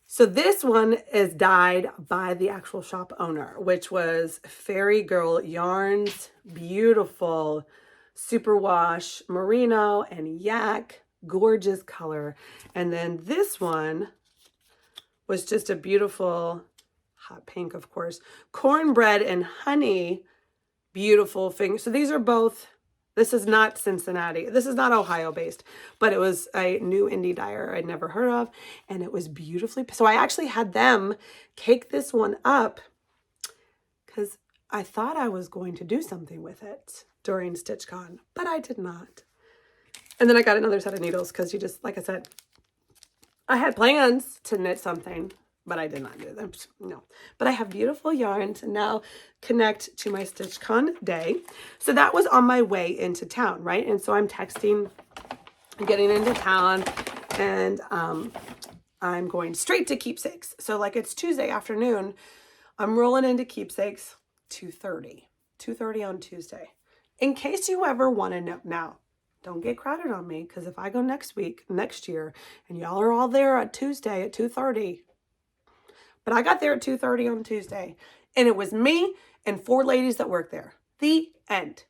So this one is dyed by the actual shop owner, which was Fairy Girl Yarns, beautiful superwash merino and yak, gorgeous color. And then this one was just a beautiful hot pink, of course, cornbread and honey, beautiful thing. So these are both, this is not Cincinnati. This is not Ohio based, but it was a new indie dyer I'd never heard of. And it was beautifully, so I actually had them cake this one up because I thought I was going to do something with it during StitchCon, but I did not. And then I got another set of needles because you just, like I said, I had plans to knit something, but I did not do them. No. But I have beautiful yarn to now connect to my StitchCon day. So that was on my way into town, right? And so I'm texting, getting into town, and I'm going straight to Keepsakes. So like it's Tuesday afternoon. I'm rolling into Keepsakes 2:30 on Tuesday. In case you ever want to know. Now, don't get crowded on me, because if I go next year, and y'all are all there at Tuesday at 2:30, but I got there at 2:30 on Tuesday, and it was me and 4 ladies that work there. The end.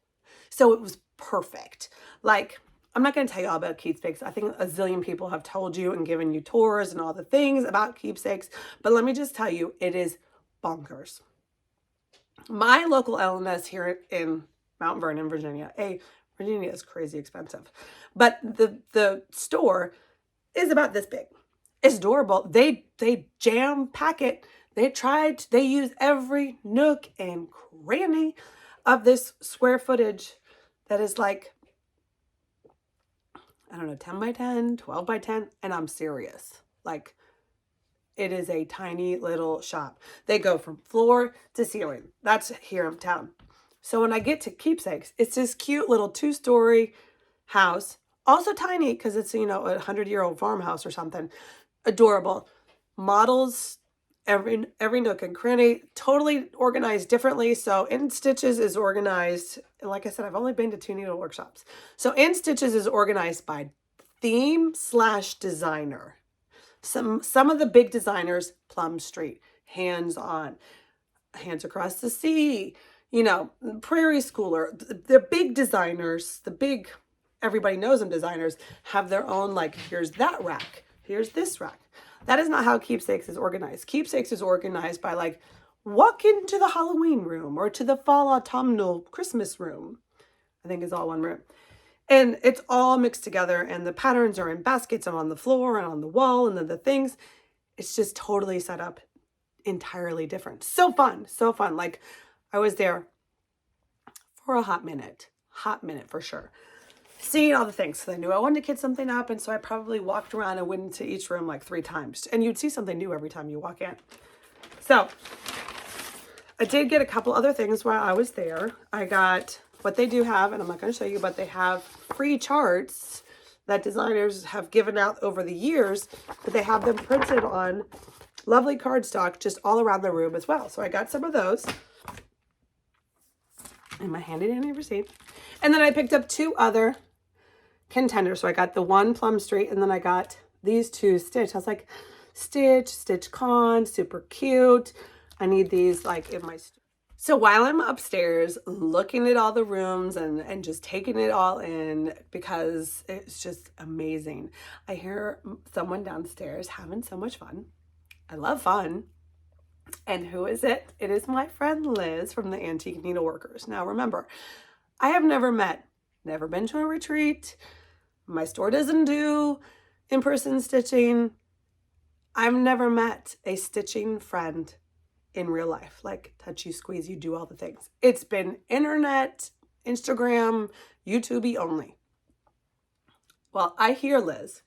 So it was perfect. Like, I'm not going to tell you all about Keepsakes. I think a zillion people have told you and given you tours and all the things about Keepsakes. But let me just tell you, it is bonkers. My local L&S here in Mount Vernon, Virginia. Virginia is crazy expensive. But the store is about this big. It's adorable. They jam pack it. They use every nook and cranny of this square footage that is like, I don't know, 10 by 10, 12 by 10. And I'm serious. Like, it is a tiny little shop. They go from floor to ceiling. That's here in town. So when I get to Keepsakes, it's this cute little 2-story house. Also tiny because it's, you know, a 100-year-old farmhouse or something. Adorable. Models every nook and cranny. Totally organized differently. So In Stitches is organized. And like I said, I've only been to 2 needle workshops. So In Stitches is organized by theme / designer. Some of the big designers, Plum Street, Hands On, Hands Across the Sea, you know, Prairie Schooler, the big designers, everybody knows them designers, have their own, like, here's that rack, here's this rack. That is not how Keepsakes is organized. Keepsakes is organized by, like, walk into the Halloween room or to the fall autumnal Christmas room. I think it's all one room. And it's all mixed together, and the patterns are in baskets and on the floor and on the wall, and then the things, it's just totally set up entirely different. So fun, so fun. Like, I was there for a hot minute for sure. Seeing all the things. So I knew I wanted to kit something up, and so I probably walked around and went into each room like 3 times. And you'd see something new every time you walk in. So I did get a couple other things while I was there. I got what they do have, and I'm not going to show you, but they have free charts that designers have given out over the years, but they have them printed on lovely cardstock just all around the room as well. So I got some of those in my handy dandy receipt. And then I picked up 2 other contenders. So I got the one Plum Street, and then I got these 2 Stitch. I was like, StitchCon, super cute. I need these like in my store. So while I'm upstairs looking at all the rooms and just taking it all in, because it's just amazing, I hear someone downstairs having so much fun. I love fun. And who is it? It is my friend Liz from the Antique Needleworkers. Now remember, I have never been to a retreat. My store doesn't do in-person stitching. I've never met a stitching friend in real life, like touch you, squeeze you, do all the things. It's been internet, Instagram, YouTube only. Well, I hear Liz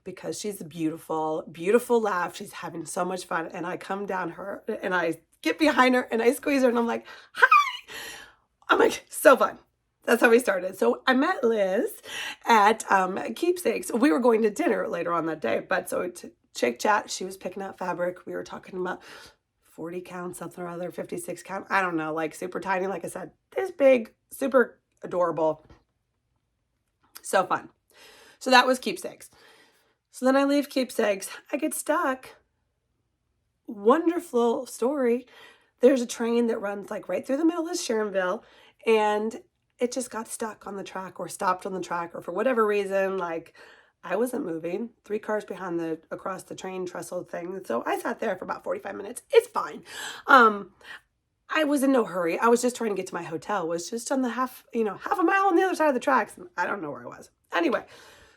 because she's a beautiful, beautiful laugh. She's having so much fun. And I come down her and I get behind her and I squeeze her and I'm like, hi. I'm like, so fun. That's how we started. So I met Liz at Keepsakes. We were going to dinner later on that day, but so to chick chat, she was picking out fabric. We were talking about 40 count, something or other, 56 count. I don't know, like super tiny. Like I said, this big, super adorable. So fun. So that was Keepsakes. So then I leave Keepsakes. I get stuck. Wonderful story. There's a train that runs like right through the middle of Sharonville, and it just got stuck on the track or stopped on the track, or for whatever reason, like I wasn't moving. 3 cars behind across the train trestle thing. So I sat there for about 45 minutes. It's fine. I was in no hurry. I was just trying to get to my hotel. It was just on the half a mile on the other side of the tracks. I don't know where I was. Anyway,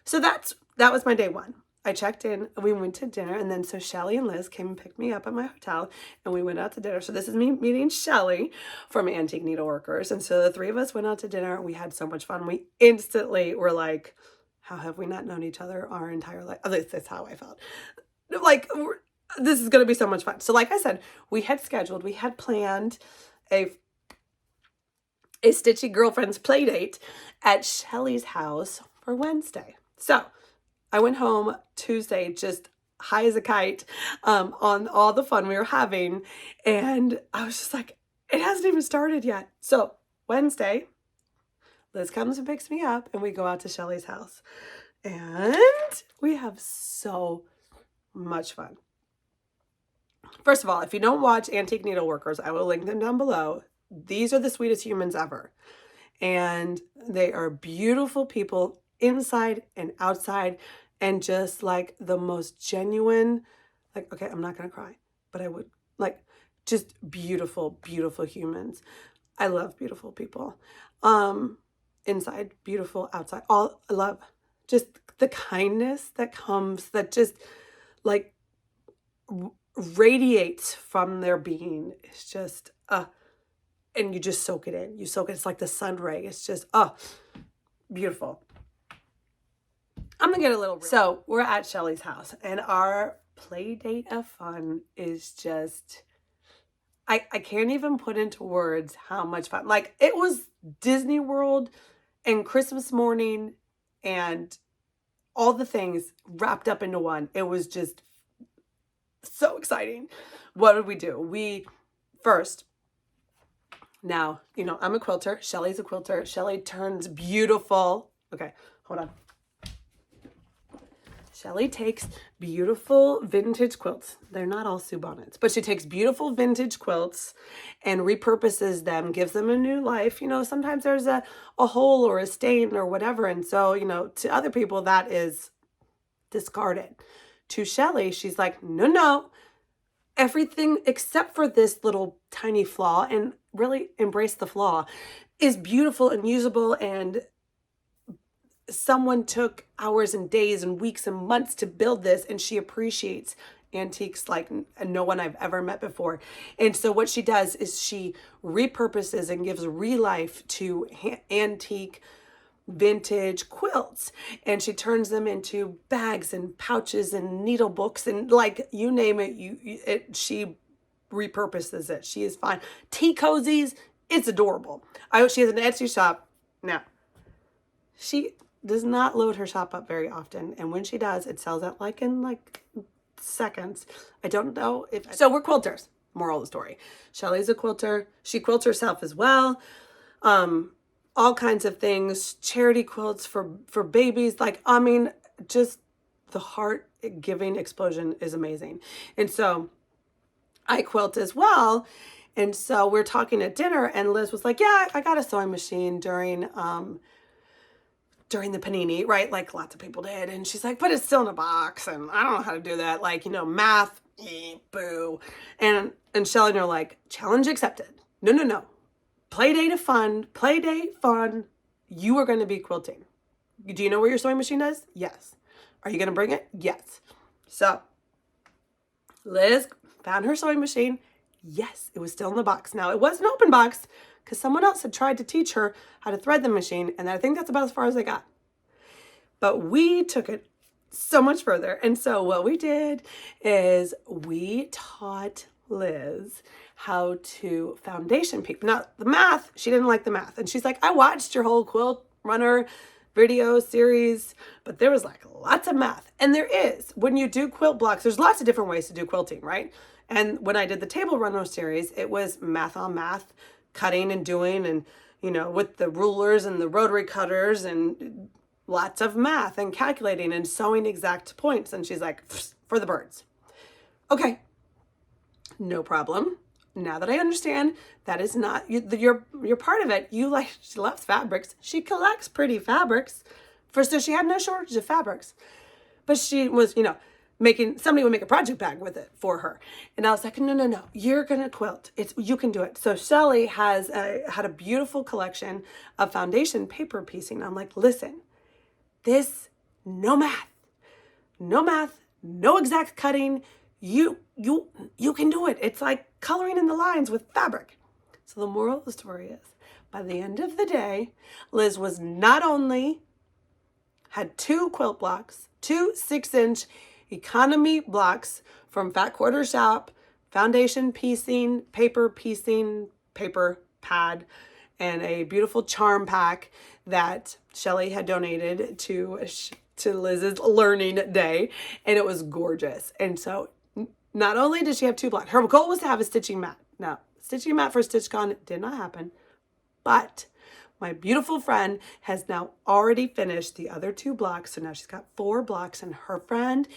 so that was my day 1. I checked in, we went to dinner, and then so Shellie and Liz came and picked me up at my hotel, and we went out to dinner. So this is me meeting Shellie from Antique Needleworkers. And so the 3 of us went out to dinner. We had so much fun. We instantly were like, how have we not known each other our entire life? At least that's how I felt. Like, this is going to be so much fun. So like I said, we had planned a Stitchy Girlfriends play date at Shellie's house for Wednesday. So I went home Tuesday just high as a kite on all the fun we were having. And I was just like, it hasn't even started yet. So Wednesday, Liz comes and picks me up, and we go out to Shellie's house. And we have so much fun. First of all, if you don't watch Antique Needleworkers, I will link them down below. These are the sweetest humans ever. And they are beautiful people. inside and outside, and just like the most genuine, like, okay, I'm not gonna cry, but I would, like, just beautiful, beautiful humans. I love beautiful people. Inside, beautiful, outside, all I love. Just the kindness that comes, that just like radiates from their being. It's just, and you just soak it in. You soak it. It's like the sun ray. It's just, beautiful. I'm gonna get a little real. So we're at Shellie's house, and our play date of fun is just, I can't even put into words how much fun. Like, it was Disney World and Christmas morning and all the things wrapped up into one. It was just so exciting. What did we do? We first, now, you know, I'm a quilter. Shellie's a quilter. Shellie turns beautiful. Okay, hold on. Shellie takes beautiful vintage quilts. They're not all Subonnets, but she takes beautiful vintage quilts and repurposes them, gives them a new life. You know, sometimes there's a hole or a stain or whatever. And so, you know, to other people that is discarded. To Shellie, she's like, no, everything except for this little tiny flaw, and really embrace the flaw, is beautiful and usable, and someone took hours and days and weeks and months to build this, and she appreciates antiques like no one I've ever met before. And so what she does is she repurposes and gives re-life to antique vintage quilts, and she turns them into bags and pouches and needle books and, like, you name it, she repurposes it. She is fine. Tea cozies, it's adorable. She has an Etsy shop. Now, she does not load her shop up very often, and when she does, it sells out like in like seconds. I don't know if so. We're quilters. Moral of the story: Shellie's a quilter. She quilts herself as well. All kinds of things, charity quilts for babies. Like, I mean, just the heart giving explosion is amazing. And so I quilt as well. And so we're talking at dinner, and Liz was like, yeah, I got a sewing machine during the panini, right? Like lots of people did. And she's like, but it's still in a box, and I don't know how to do that. Like, you know, math, boo. And Shellie and I are like, challenge accepted. No. Play date fun. You are going to be quilting. Do you know where your sewing machine is? Yes. Are you going to bring it? Yes. So Liz found her sewing machine. Yes, it was still in the box. Now, it was an open box because someone else had tried to teach her how to thread the machine, and I think that's about as far as I got. But we took it so much further. And so what we did is we taught Liz how to foundation peek. Now, the math, she didn't like the math. And she's like, I watched your whole quilt runner video series, but there was like lots of math. And there is. When you do quilt blocks, there's lots of different ways to do quilting, right? And when I did the table runner series, it was math on math, cutting and doing, and, you know, with the rulers and the rotary cutters, and lots of math and calculating and sewing exact points. And she's like, for the birds. Okay, no problem. Now that I understand that is not you're part of it. She loves fabrics. She collects pretty fabrics. So she had no shortage of fabrics, but she was, you know, somebody would make a project bag with it for her. And I was like, no, you're going to quilt. You can do it. So Shellie had a beautiful collection of foundation paper piecing. I'm like, listen, no math, no exact cutting. You can do it. It's like coloring in the lines with fabric. So the moral of the story is, by the end of the day, Liz was not only had 2 quilt blocks, 2 6-inch economy blocks from Fat Quarter Shop, foundation piecing, paper pad, and a beautiful charm pack that Shellie had donated to Liz's learning day, and it was gorgeous. And so not only did she have 2 blocks, her goal was to have a stitching mat. Now, stitching mat for StitchCon did not happen, but my beautiful friend has now already finished the other 2 blocks. So now she's got 4 blocks, and her friend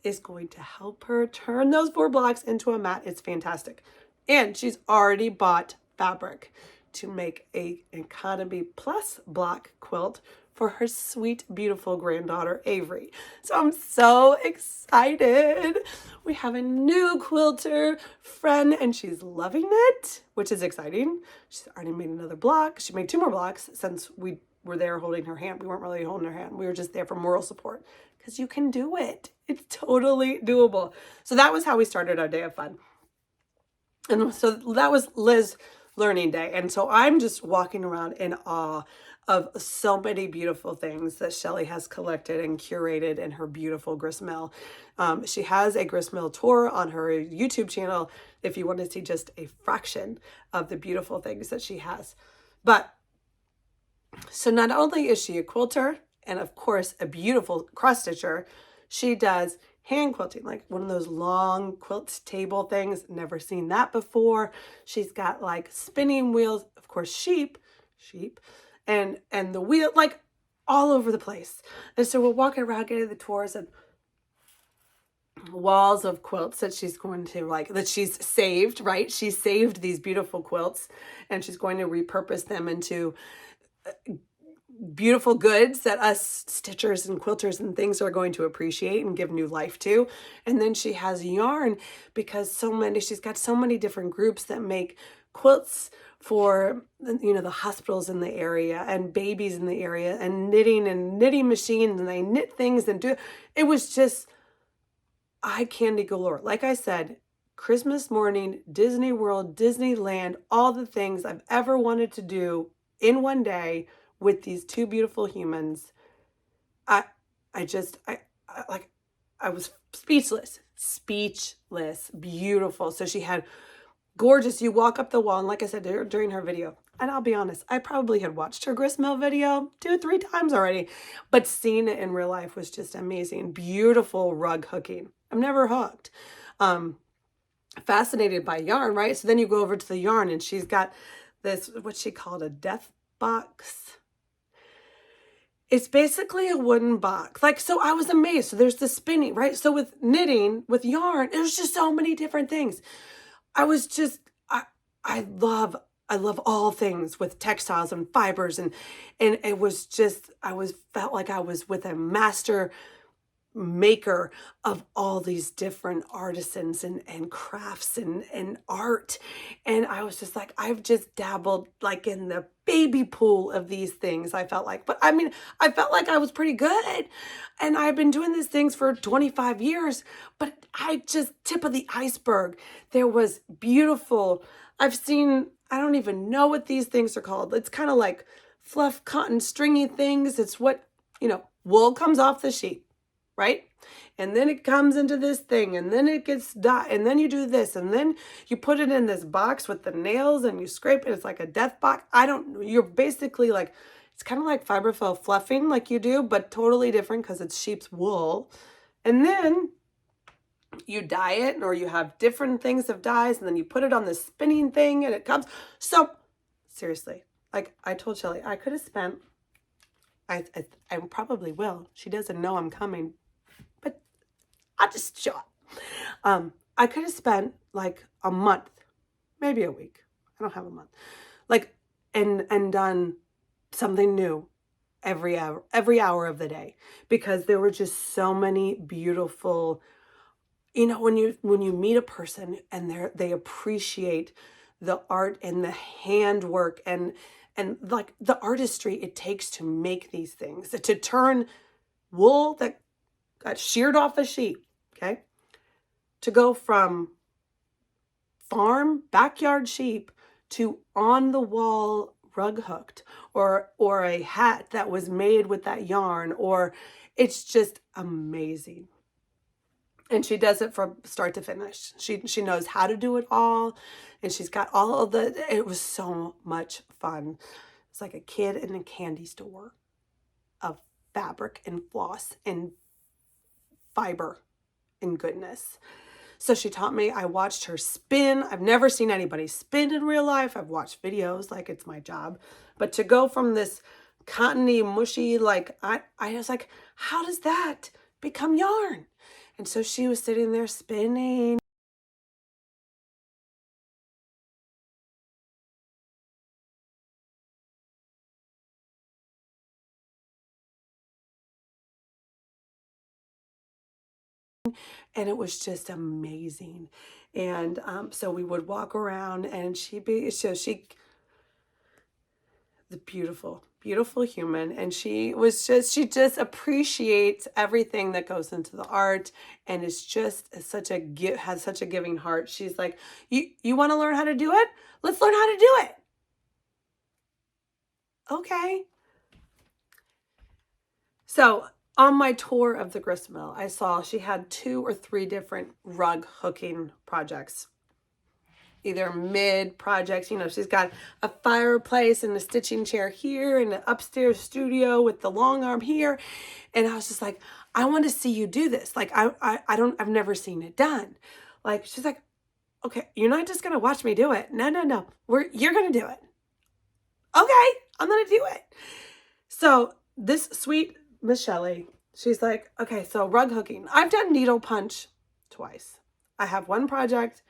is going to help her turn those 4 blocks into a mat. It's fantastic. And she's already bought fabric. to make a economy plus block quilt for her sweet, beautiful granddaughter, Avery. So I'm so excited. We have a new quilter friend and she's loving it, which is exciting. She's already made another block. She made 2 more blocks since we were there holding her hand. We weren't really holding her hand. We were just there for moral support because you can do it. It's totally doable. So that was how we started our day of fun. And so that was Liz learning day. And so I'm just walking around in awe of so many beautiful things that Shellie has collected and curated in her beautiful Grist Mill. She has a Grist Mill tour on her YouTube channel if you want to see just a fraction of the beautiful things that she has. But so not only is she a quilter and of course a beautiful cross stitcher, she does hand quilting, like one of those long quilt table things. Never seen that before. She's got like spinning wheels, of course, sheep, and the wheel, like all over the place. And so we're walking around getting the tours and walls of quilts that she's going to that she's saved, right? She saved these beautiful quilts and she's going to repurpose them into beautiful goods that us stitchers and quilters and things are going to appreciate and give new life to. And then she has yarn because she's got so many different groups that make quilts for, you know, the hospitals in the area and babies in the area and knitting machines, and they knit things and it was just eye candy galore. Like I said, Christmas morning, Disney World, Disneyland, all the things I've ever wanted to do in one day with these 2 beautiful humans. I was speechless, beautiful. So she had gorgeous, you walk up the wall, and like I said during her video, and I'll be honest, I probably had watched her Grist Mill video 2 or 3 times already, but seeing it in real life was just amazing. Beautiful rug hooking. I've never hooked. Fascinated by yarn, right? So then you go over to the yarn and she's got this, what she called a death box. It's basically a wooden box. Like, so I was amazed. So there's the spinning, right? So with knitting, with yarn, there's just so many different things. I love all things with textiles and fibers, and it was just, felt like I was with a master maker of all these different artisans and crafts and art. And I was just like, I've just dabbled like in the baby pool of these things, I felt like. But I mean, I felt like I was pretty good. And I've been doing these things for 25 years, but I just tip of the iceberg. There was beautiful, I've seen, I don't even know what these things are called. It's kind of like fluff, cotton, stringy things. It's what, you know, wool comes off the sheep, right? And then it comes into this thing, and then it gets dyed, and then you do this, and then you put it in this box with the nails and you scrape it. It's like a death box. You're basically like, it's kind of like fiberfill fluffing like you do, but totally different because it's sheep's wool. And then you dye it, or you have different things of dyes, and then you put it on the spinning thing and it comes. So seriously, like I told Shellie, I could have spent, I probably will. She doesn't know I'm coming, but I just shot. I could have spent like a month, maybe a week. I don't have a month. Like, and done something new every hour of the day, because there were just so many beautiful, you know, when you meet a person and they appreciate the art and the handwork and like the artistry it takes to make these things, to turn wool that got sheared off a sheep, okay, to go from farm backyard sheep to on the wall rug hooked, or a hat that was made with that yarn, or it's just amazing. And she does it from start to finish. She knows how to do it all, and she's got all of it was so much fun. It's like a kid in a candy store of fabric and floss and fiber and goodness. So she taught me, I watched her spin. I've never seen anybody spin in real life. I've watched videos, like it's my job. But to go from this cottony, mushy, like I was like, how does that become yarn? And so she was sitting there spinning. and it was just amazing. And so we would walk around, and the beautiful human, and she just appreciates everything that goes into the art, and is just has such a giving heart. She's like, you want to learn how to do it? Let's learn how to do it. Okay. So on my tour of the Grist Mill, I saw she had 2 or 3 different rug hooking projects. Either mid projects, she's got a fireplace and a stitching chair here, and an upstairs studio with the long arm here. And I was just like, I want to see you do this. Like, I've never seen it done. Like, she's like, okay, you're not just going to watch me do it. No. You're going to do it. Okay, I'm going to do it. So this sweet Miss Shellie, she's like, okay, so rug hooking. I've done needle punch twice. I have one project.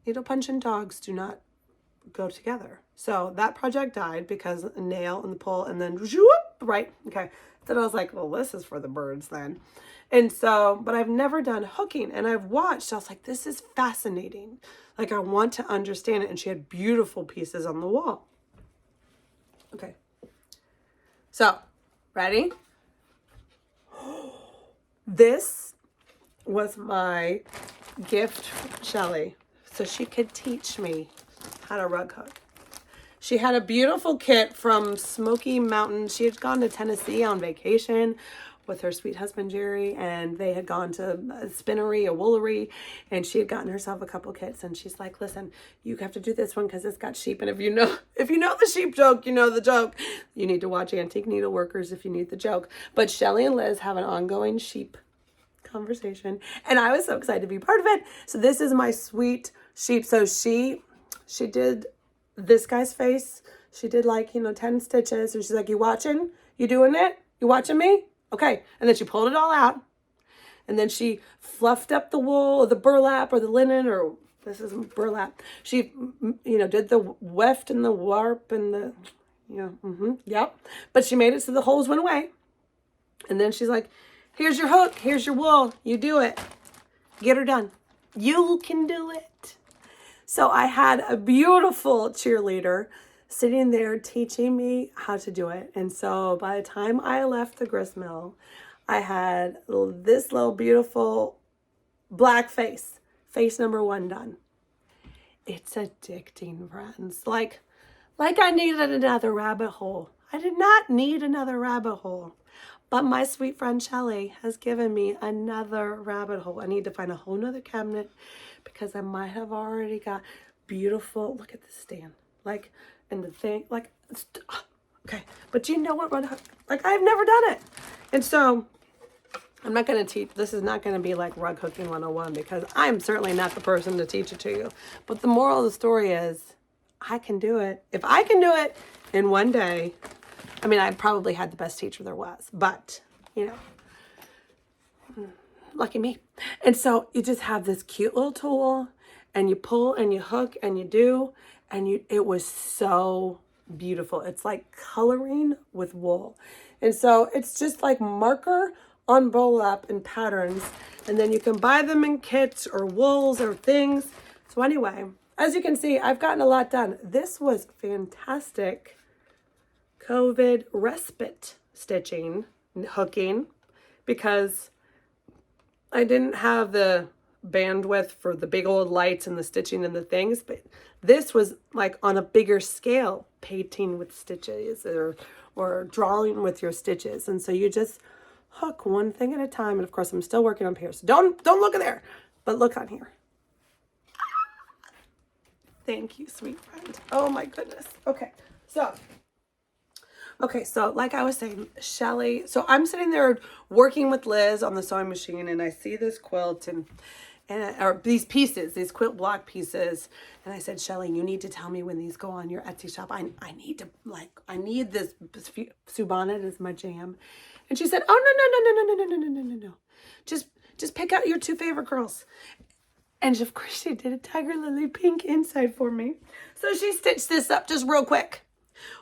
Needle punch and dogs do not go together. So that project died because a nail and the pull, and then whoop, right. Okay. Then I was like, well, this is for the birds then. And so, but I've never done hooking, and I've watched. I was like, this is fascinating. Like, I want to understand it. And she had beautiful pieces on the wall. Okay. So, ready? This was my gift from Shellie, so she could teach me how to rug hook. She had a beautiful kit from Smoky Mountain. She had gone to Tennessee on vacation with her sweet husband, Jerry, and they had gone to a spinnery, a woolery, and she had gotten herself a couple kits, and she's like, listen, you have to do this one because it's got sheep, and if you know the sheep joke, you know the joke. You need to watch Antique Needleworkers if you need the joke. But Shellie and Liz have an ongoing sheep conversation, and I was so excited to be part of it. So this is my sweet sheep. So she did this guy's face. She did 10 stitches, and she's like, you watching? You doing it? You watching me? Okay. And then she pulled it all out, and then she fluffed up the wool or the burlap or the linen, or this isn't burlap. She, did the weft and the warp and the, yep. But she made it so the holes went away. And then she's like, here's your hook. Here's your wool. You do it. Get her done. You can do it. So I had a beautiful cheerleader sitting there teaching me how to do it. And so by the time I left the Grist Mill, I had this little beautiful black face number 1 done. It's addicting, friends. Like I needed another rabbit hole. I did not need another rabbit hole. But my sweet friend Shellie has given me another rabbit hole. I need to find a whole nother cabinet because I might have already got beautiful, look at this stand. And the thing, okay. But you know what, I've never done it. And so I'm not going to teach, this is not going to be like rug hooking 101 because I'm certainly not the person to teach it to you. But the moral of the story is I can do it. If I can do it in one day, I probably had the best teacher there was, but lucky me. And so you just have this cute little tool, and you pull and you hook and you do, and it was so beautiful. It's like coloring with wool. And so it's just like marker on burlap and patterns, and then you can buy them in kits or wools or things. So anyway, as you can see, I've gotten a lot done. This was fantastic COVID respite stitching, hooking, because I didn't have the bandwidth for the big old lights and the stitching and the things, but this was like on a bigger scale, painting with stitches or drawing with your stitches. And so you just hook one thing at a time. And of course, I'm still working on here, so don't look in there, but look on here. Thank you, sweet friend. Oh my goodness. Okay, so like I was saying, Shellie, so I'm sitting there working with Liz on the sewing machine, and I see this quilt or these pieces, these quilt block pieces. And I said, Shellie, you need to tell me when these go on your Etsy shop. I need this Subonnet is my jam. And she said, oh, no. Just pick out your 2 favorite girls. And of course she did a tiger lily pink inside for me. So she stitched this up just real quick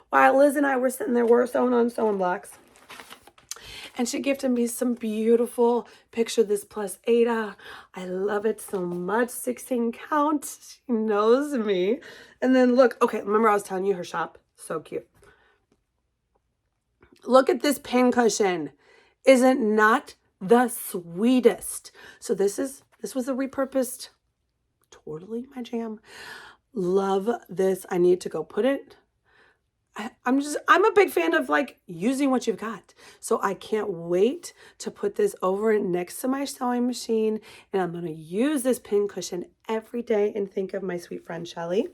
while Liz and I were sitting there, we're sewing on sewing blocks. And she gifted me some beautiful picture of this plus Ada. I love it so much. 16 count. She knows me. And then look, okay, remember I was telling you her shop? So cute. Look at this pin cushion. Is it not the sweetest? So this was a repurposed, totally my jam. Love this. I need to go put it. I'm a big fan of like using what you've got. So I can't wait to put this over next to my sewing machine, and I'm going to use this pin cushion every day and think of my sweet friend Shellie.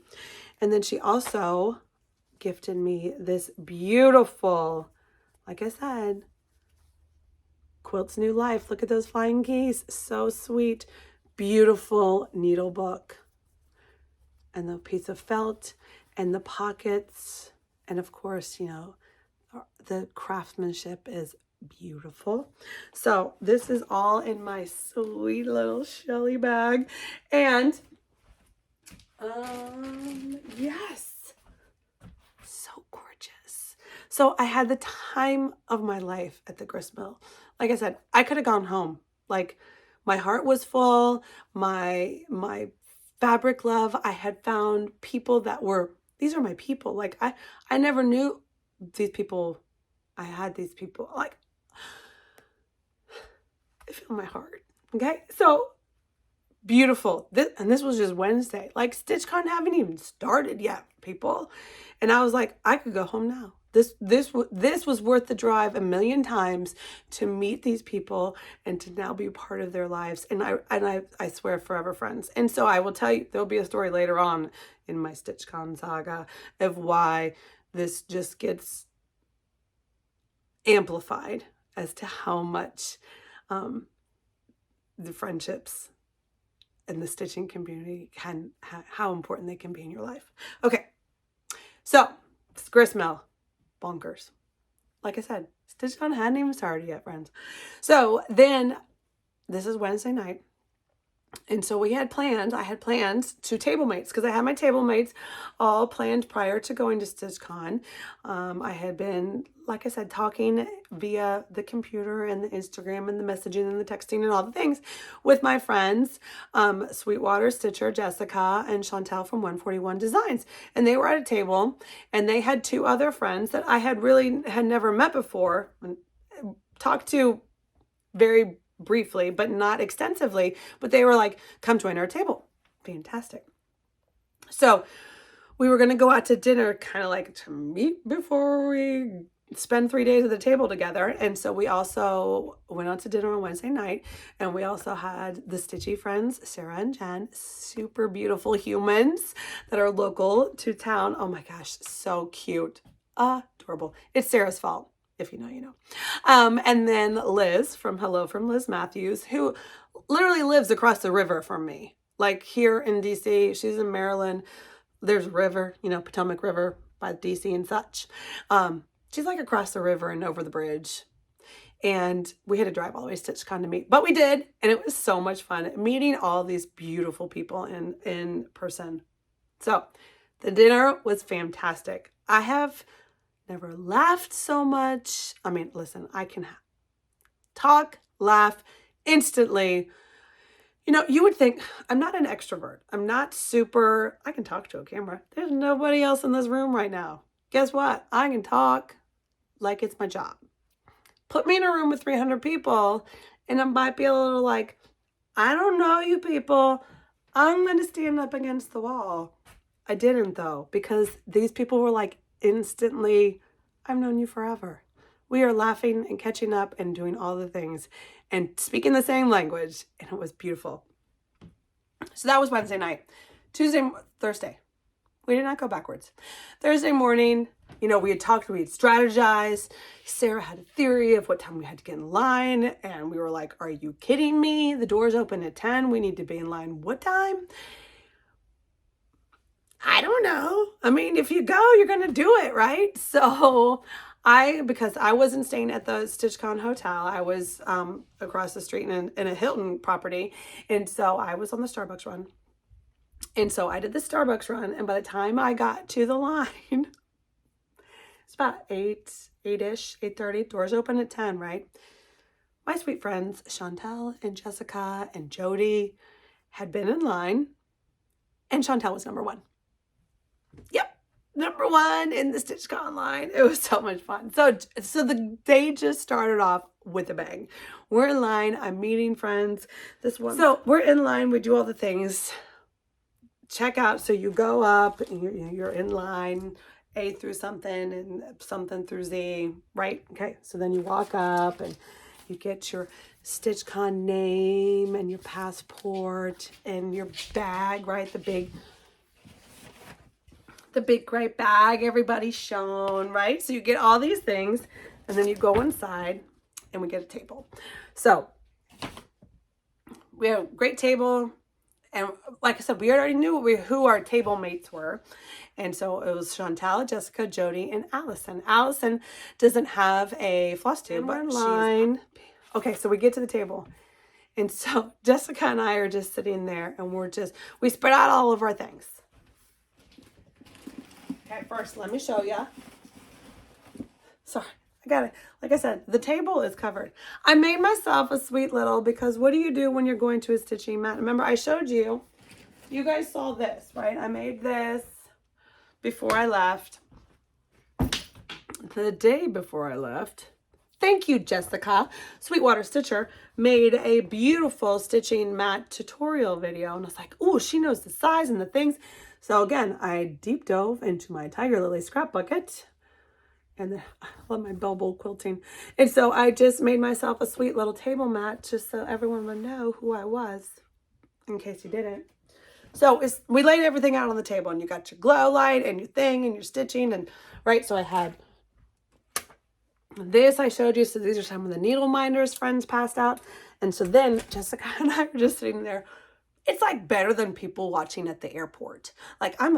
And then she also gifted me this beautiful, like I said, Quilts New Life. Look at those flying geese. So sweet. Beautiful needle book. And the piece of felt and the pockets. And of course, you know, the craftsmanship is beautiful. So this is all in my sweet little Shellie bag. And yes, so gorgeous. So I had the time of my life at the Grist Mill. Like I said, I could have gone home. Like my heart was full. My fabric love. I had found people that were, these are my people. Like I never knew these people. I had these people. Like, I feel my heart. Okay. So beautiful. This was just Wednesday. Like StitchCon haven't even started yet, people. And I was like, I could go home now. This was worth the drive a million times to meet these people and to now be part of their lives. And I swear, forever friends. And so I will tell you, there'll be a story later on in my StitchCon saga of why this just gets amplified as to how much the friendships and the stitching community can, how important they can be in your life. Okay, so it's Grist Mill. Bonkers. Like I said, StitchCon hadn't even started yet, friends. So then this is Wednesday night. And so I had plans to table mates because I had my table mates all planned prior to going to StitchCon. I had been, like I said, talking via the computer and the Instagram and the messaging and the texting and all the things with my friends, Sweetwater Stitcher, Jessica, and Chantelle from 141 Designs. And they were at a table and they had two other friends that I had never met before and talked to very briefly, but not extensively, but they were like, come join our table. Fantastic. So we were going to go out to dinner, kind of like to meet before we spend 3 days at the table together. And so we also went out to dinner on Wednesday night, and we also had the Stitchy friends, Sarah and Jen, super beautiful humans that are local to town. Oh my gosh, so cute. Adorable. It's Sarah's fault. If you know, you know. And then Liz from Liz Matthews, who literally lives across the river from me. Like here in DC, she's in Maryland. There's a river, you know, Potomac River by DC and such. She's like across the river and over the bridge. And we had to drive all the way to StitchCon to meet. But we did. And it was so much fun meeting all these beautiful people in person. So the dinner was fantastic. I have never laughed so much. I mean, listen, I can talk, laugh instantly. You know, you would think I'm not an extrovert. I'm not super, I can talk to a camera. There's nobody else in this room right now. Guess what? I can talk like it's my job. Put me in a room with 300 people and I might be a little like, I don't know you people. I'm going to stand up against the wall. I didn't though, because these people were like, instantly, I've known you forever. We are laughing and catching up and doing all the things and speaking the same language, and it was beautiful. So that was Wednesday night. Thursday. We did not go backwards. Thursday morning, you know, we had talked, we had strategized. Sarah had a theory of what time we had to get in line, and we were like, are you kidding me? The doors open at 10. We need to be in line what time? I don't know. I mean, if you go, you're going to do it, right? So because I wasn't staying at the StitchCon hotel, I was across the street in a Hilton property. And so I was on the Starbucks run. And so I did the Starbucks run. And by the time I got to the line, It's about 8-ish, 8:30. Doors open at 10, right? My sweet friends, Chantelle and Jessica and Jodie, had been in line, and Chantelle was number one. Yep, number one in the StitchCon line. It was so much fun. So the day just started off with a bang. We're in line. I'm meeting friends. So we're in line. We do all the things. Check out. So you go up and you're in line, A through something and something through Z, right? Okay. So then you walk up and you get your StitchCon name and your passport and your bag, right? The big great bag everybody's shown, right? So you get all these things and then you go inside and we get a table. So we have a great table. And like I said, we already knew who our table mates were. And so it was Chantelle, Jessica, Jodie, and Allison. Allison doesn't have a floss tube, but line. Okay, so we get to the table. And so Jessica and I are just sitting there and we spread out all of our things. Okay, first, let me show you. Sorry, I got it. Like I said, the table is covered. I made myself a sweet little, because what do you do when you're going to a stitching mat? Remember, I showed you. You guys saw this, right? I made this before I left. The day before I left, thank you, Jessica, Sweetwater Stitcher, made a beautiful stitching mat tutorial video. And I was like, oh, she knows the size and the things. So again, I deep dove into my Tiger Lily scrap bucket. And I love my bubble quilting. And so I just made myself a sweet little table mat just so everyone would know who I was, in case you didn't. So we laid everything out on the table, and you got your glow light and your thing and your stitching, and right. So I had this I showed you. So these are some of the needle minders friends passed out. And so then Jessica and I were just sitting there. It's like better than people watching at the airport. Like I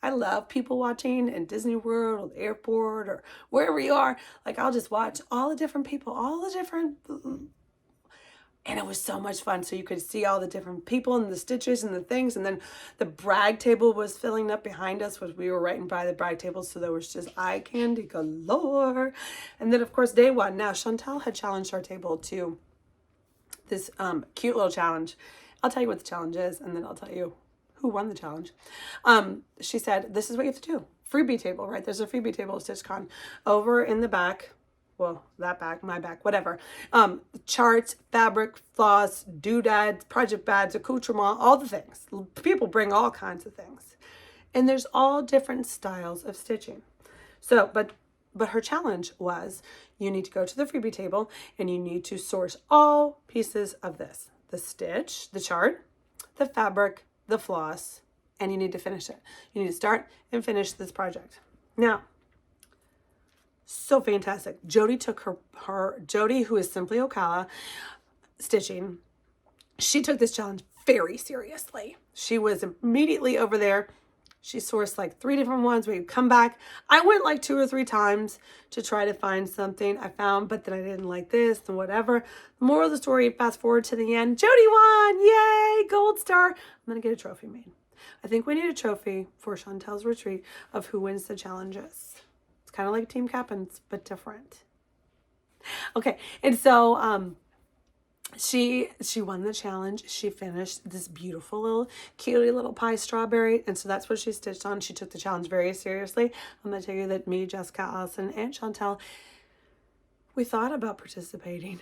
love people watching in Disney World or the airport or wherever you are. Like I'll just watch all the different people, and it was so much fun. So you could see all the different people and the stitches and the things. And then the brag table was filling up behind us, which we were right by the brag table. So there was just eye candy galore. And then of course, day one. Now Chantelle had challenged our table to this cute little challenge. I'll tell you what the challenge is, and then I'll tell you who won the challenge. She said, this is what you have to do. Freebie table, right? There's a freebie table at StitchCon. Over in the back, well, that back, my back, whatever. Charts, fabric, floss, doodads, project bags, accoutrement, all the things. People bring all kinds of things. And there's all different styles of stitching. So, but her challenge was, you need to go to the freebie table and you need to source all pieces of this. The stitch, the chart, the fabric, the floss, and you need to finish it. You need to start and finish this project. Now, so fantastic. Jodie took Jodie, who is Simply Ocala Stitching, she took this challenge very seriously. She was immediately over there. She sourced like 3 different ones. We'd come back. I went like 2 or 3 times to try to find something I found, but then I didn't like this and whatever. The moral of the story, fast forward to the end. Jodie won! Yay! Gold star. I'm going to get a trophy made. I think we need a trophy for Chantelle's retreat of who wins the challenges. It's kind of like Team Captains, but different. Okay, and so she won the challenge. She finished this beautiful little cutie little pie strawberry, and so that's what she stitched on. She took the challenge very seriously. I'm going to tell you that me, Jessica, Allison, and Chantelle, we thought about participating,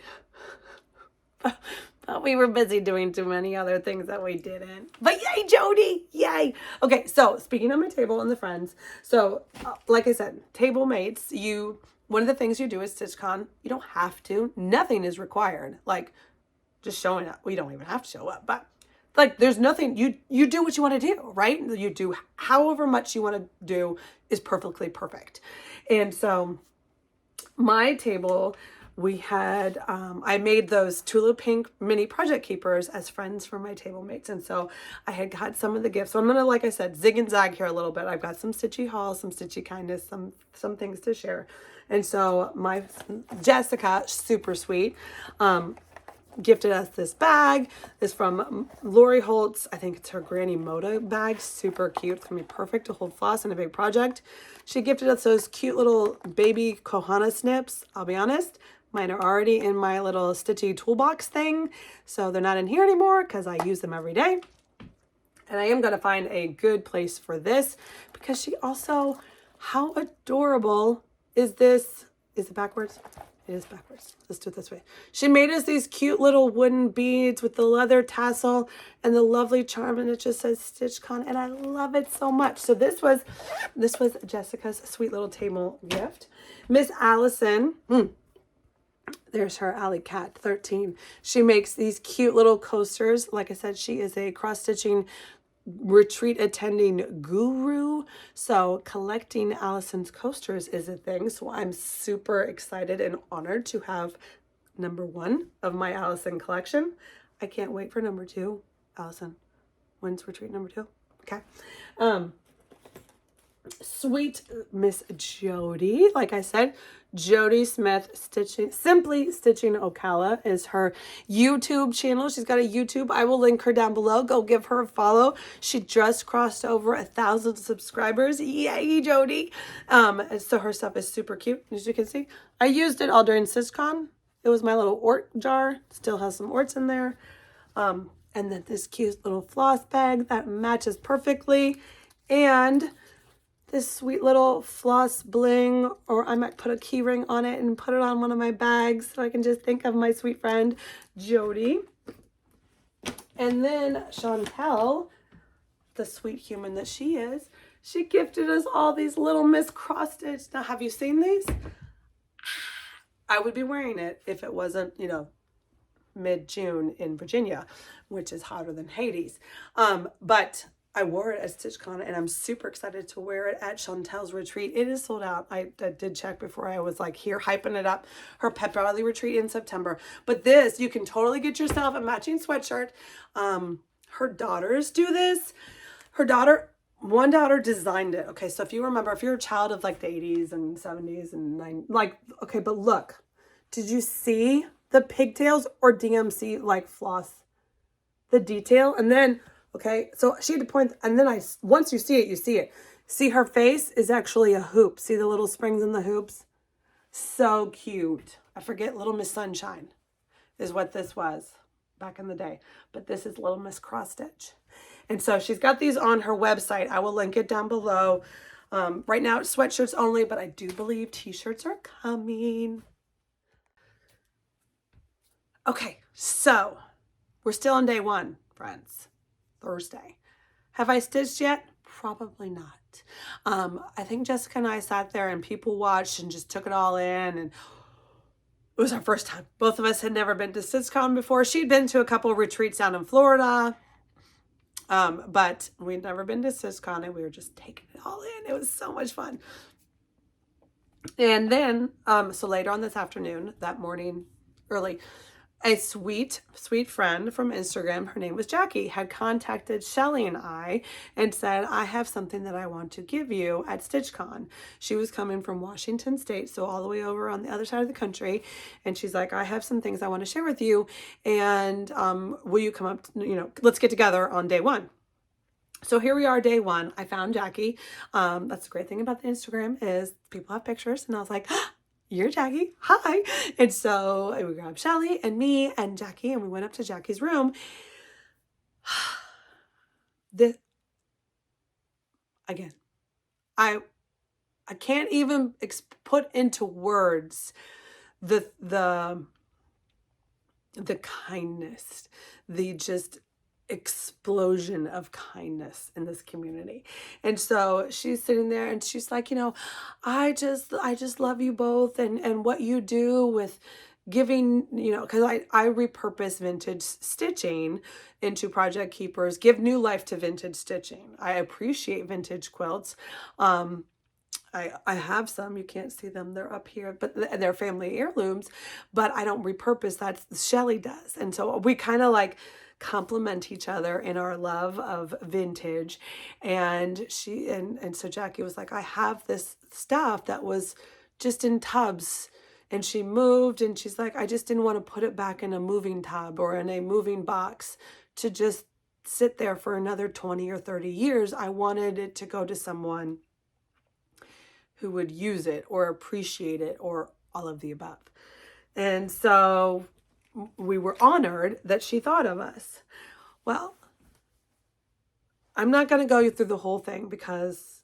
but we were busy doing too many other things that we didn't. But yay, Jodie! Yay! Okay, so speaking of my table and the friends, so like I said, table mates, one of the things you do is StitchCon. You don't have to. Nothing is required. Like, just showing up. We don't even have to show up, but like there's nothing, you do what you want to do, right? You do however much you want to do is perfectly perfect. And so my table, we had, I made those Tula Pink mini project keepers as friends for my table mates. And so I had got some of the gifts. So I'm going to, like I said, zig and zag here a little bit. I've got some stitchy hauls, some stitchy kindness, some things to share. And so my Jessica, super sweet, gifted us this bag. This from Lori Holtz. I think it's her Granny Moda bag. Super cute. It's going to be perfect to hold floss in a big project. She gifted us those cute little baby Kohana snips. I'll be honest, mine are already in my little stitchy toolbox thing. So they're not in here anymore because I use them every day. And I am going to find a good place for this because she also, how adorable is this? Is it backwards? It is backwards. Let's do it this way. She made us these cute little wooden beads with the leather tassel and the lovely charm, and it just says StitchCon, and I love it so much. So this was Jessica's sweet little table gift. Miss Allison, there's her Alley Cat 13. She makes these cute little coasters. Like I said, she is a cross-stitching retreat attending guru, so collecting Allison's coasters is a thing. So I'm super excited and honored to have number 1 of my Allison collection. I can't wait for number 2. Allison, when's retreat number 2? Okay. Sweet Miss Jodie, like I said, Jodie Smith Stitching, Simply Stitching Ocala is her YouTube channel. She's got a YouTube. I will link her down below. Go give her a follow. She just crossed over 1,000 subscribers. Yay, Jodie. So her stuff is super cute, as you can see. I used it all during StitchCon. It was my little Ort jar. Still has some Orts in there. And then this cute little floss bag that matches perfectly. And this sweet little floss bling, or I might put a key ring on it and put it on one of my bags so I can just think of my sweet friend, Jodie. And then Chantelle, the sweet human that she is, she gifted us all these little Miss Cross Stitch. Now, have you seen these? I would be wearing it if it wasn't, you know, mid-June in Virginia, which is hotter than Hades. But I wore it at StitchCon, and I'm super excited to wear it at Chantelle's retreat. It is sold out. I did check before I was like here hyping it up. Her Pep Rally retreat in September. But this, you can totally get yourself a matching sweatshirt. Her daughters do this. One daughter designed it. Okay, so if you remember, if you're a child of like the 80s and 70s and 90s, like, okay, but look, did you see the pigtails or DMC like floss? The detail, and then, okay, so she had to point, and then once you see it, you see it. See, her face is actually a hoop. See the little springs in the hoops? So cute. I forget, Little Miss Sunshine is what this was back in the day. But this is Little Miss Cross Stitch. And so she's got these on her website. I will link it down below. Right now it's sweatshirts only, but I do believe t-shirts are coming. Okay, so we're still on day 1, friends. Thursday. Have I stitched yet? Probably not. I think Jessica and I sat there and people watched and just took it all in, and it was our first time. Both of us had never been to StitchCon before. She'd been to a couple of retreats down in Florida, but we'd never been to StitchCon, and we were just taking it all in. It was so much fun. And then, so later on this afternoon, that morning, early, a sweet, sweet friend from Instagram, her name was Jackie, had contacted Shellie and I and said, I have something that I want to give you at StitchCon. She was coming from Washington State, so all the way over on the other side of the country. And she's like, I have some things I want to share with you. And will you come up, let's get together on day 1. So here we are, day 1. I found Jackie. That's the great thing about the Instagram is people have pictures. And I was like, you're Jackie, hi. And so we grabbed Shellie and me and Jackie, and we went up to Jackie's room. Again, I can't even put into words the kindness, the just explosion of kindness in this community. And so she's sitting there and she's like, I just love you both, and what you do with giving, because I repurpose vintage stitching into project keepers, give new life to vintage stitching. I appreciate vintage quilts. I have some, you can't see them, they're up here, but they're family heirlooms, but I don't repurpose that. Shellie does. And so we kind of like complement each other in our love of vintage. And so Jackie was like, I have this stuff that was just in tubs And she moved, and she's like, I just didn't want to put it back in a moving tub or in a moving box to just sit there for another 20 or 30 years. I wanted it to go to someone who would use it or appreciate it or all of the above. And so we were honored that she thought of us. Well, I'm not going to go through the whole thing because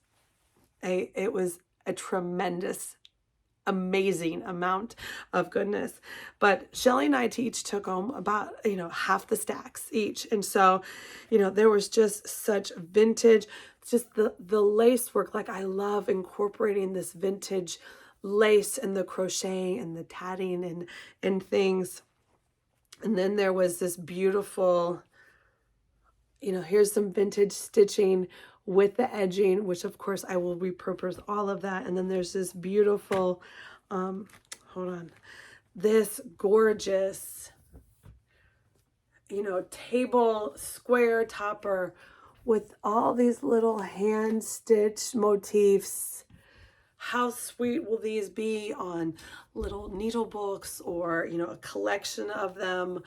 it was a tremendous, amazing amount of goodness. But Shellie and I each took home about, half the stacks each. And so, there was just such vintage, just the lace work. Like, I love incorporating this vintage lace and the crochet and the tatting and things. And then there was this beautiful, here's some vintage stitching with the edging, which of course I will repurpose all of that. And then there's this beautiful, this gorgeous, table square topper with all these little hand stitch motifs. How sweet will these be on little needle books or, a collection of them?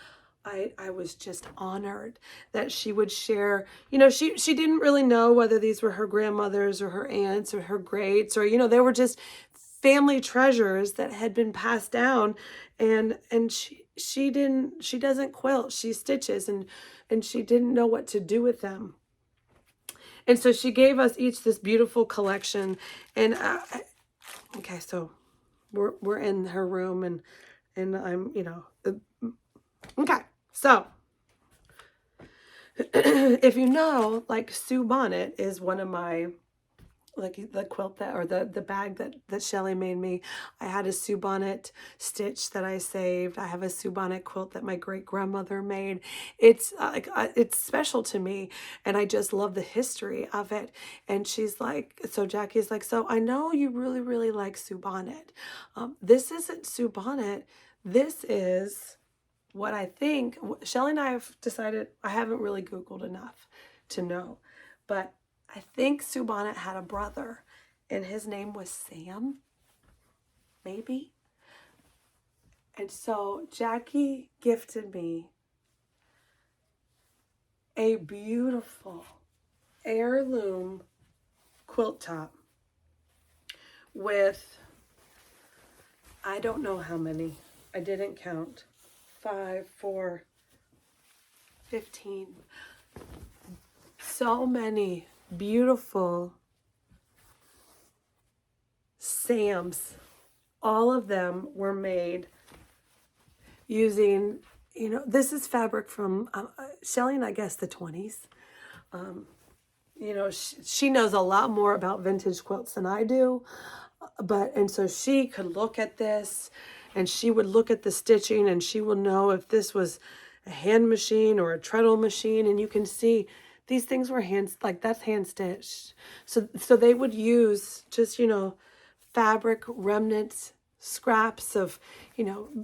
I was just honored that she would share, she didn't really know whether these were her grandmothers or her aunts or her greats or, they were just family treasures that had been passed down. And she doesn't quilt, she stitches, and she didn't know what to do with them. And so she gave us each this beautiful collection. And okay, so we're in her room, and I'm, okay. So if like Sue Bonnet is one of my, like the quilt that, or the bag that Shellie made me. I had a Sue Bonnet stitch that I saved. I have a Sue Bonnet quilt that my great grandmother made. It's it's special to me, and I just love the history of it. And she's like, so Jackie's like, so I know you really, really like Sue Bonnet. This isn't Sue Bonnet. This is what I think. Shellie and I have decided, I haven't really Googled enough to know, but I think Sue Bonnet had a brother, and his name was Sam, maybe. And so Jackie gifted me a beautiful heirloom quilt top with, I don't know how many, I didn't count, 5, 4, 15, so many beautiful Sams. All of them were made using, this is fabric from Shellie and I guess the 20s. She knows a lot more about vintage quilts than I do, and so she could look at this, and she would look at the stitching, and she will know if this was a hand machine or a treadle machine. And you can see these things were that's hand stitched. So they would use just, fabric remnants, scraps of, you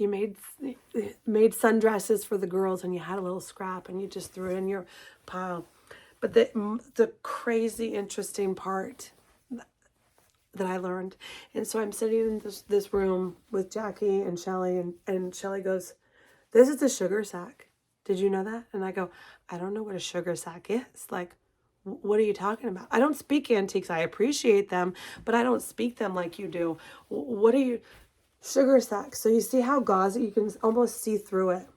made sundresses for the girls, and you had a little scrap, and you just threw it in your pile. But the crazy interesting part that I learned, and so I'm sitting in this room with Jackie and Shellie, and Shellie goes, "This is a sugar sack. Did you know that?" And I go, "I don't know what a sugar sack is. Like, what are you talking about? I don't speak antiques. I appreciate them, but I don't speak them like you do. What are you?" Sugar sacks. So you see how gauzy, you can almost see through it.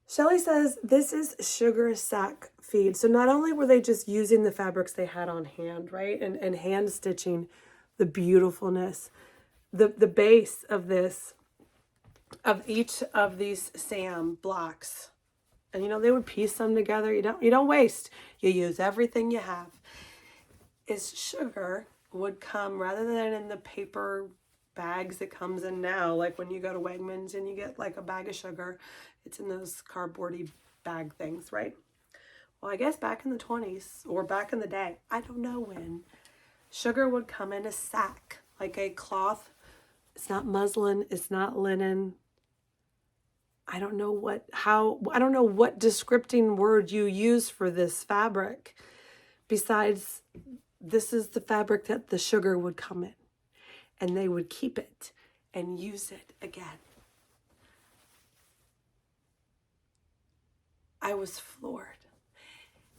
Shellie says this is sugar sack feed. So not only were they just using the fabrics they had on hand, right? And hand stitching the beautifulness, the base of this, of each of these Sam blocks. And they would piece them together. You don't waste. You use everything you have. Is sugar would come, rather than in the paper bags it comes in now, like when you go to Wegmans and you get like a bag of sugar, it's in those cardboardy bag things, right? Well, I guess back in the 20s, or back in the day, I don't know when, sugar would come in a sack, like a cloth. It's not muslin, it's not linen. I don't know what descripting word you use for this fabric, besides this is the fabric that the sugar would come in. and they would keep it and use it again. I was floored.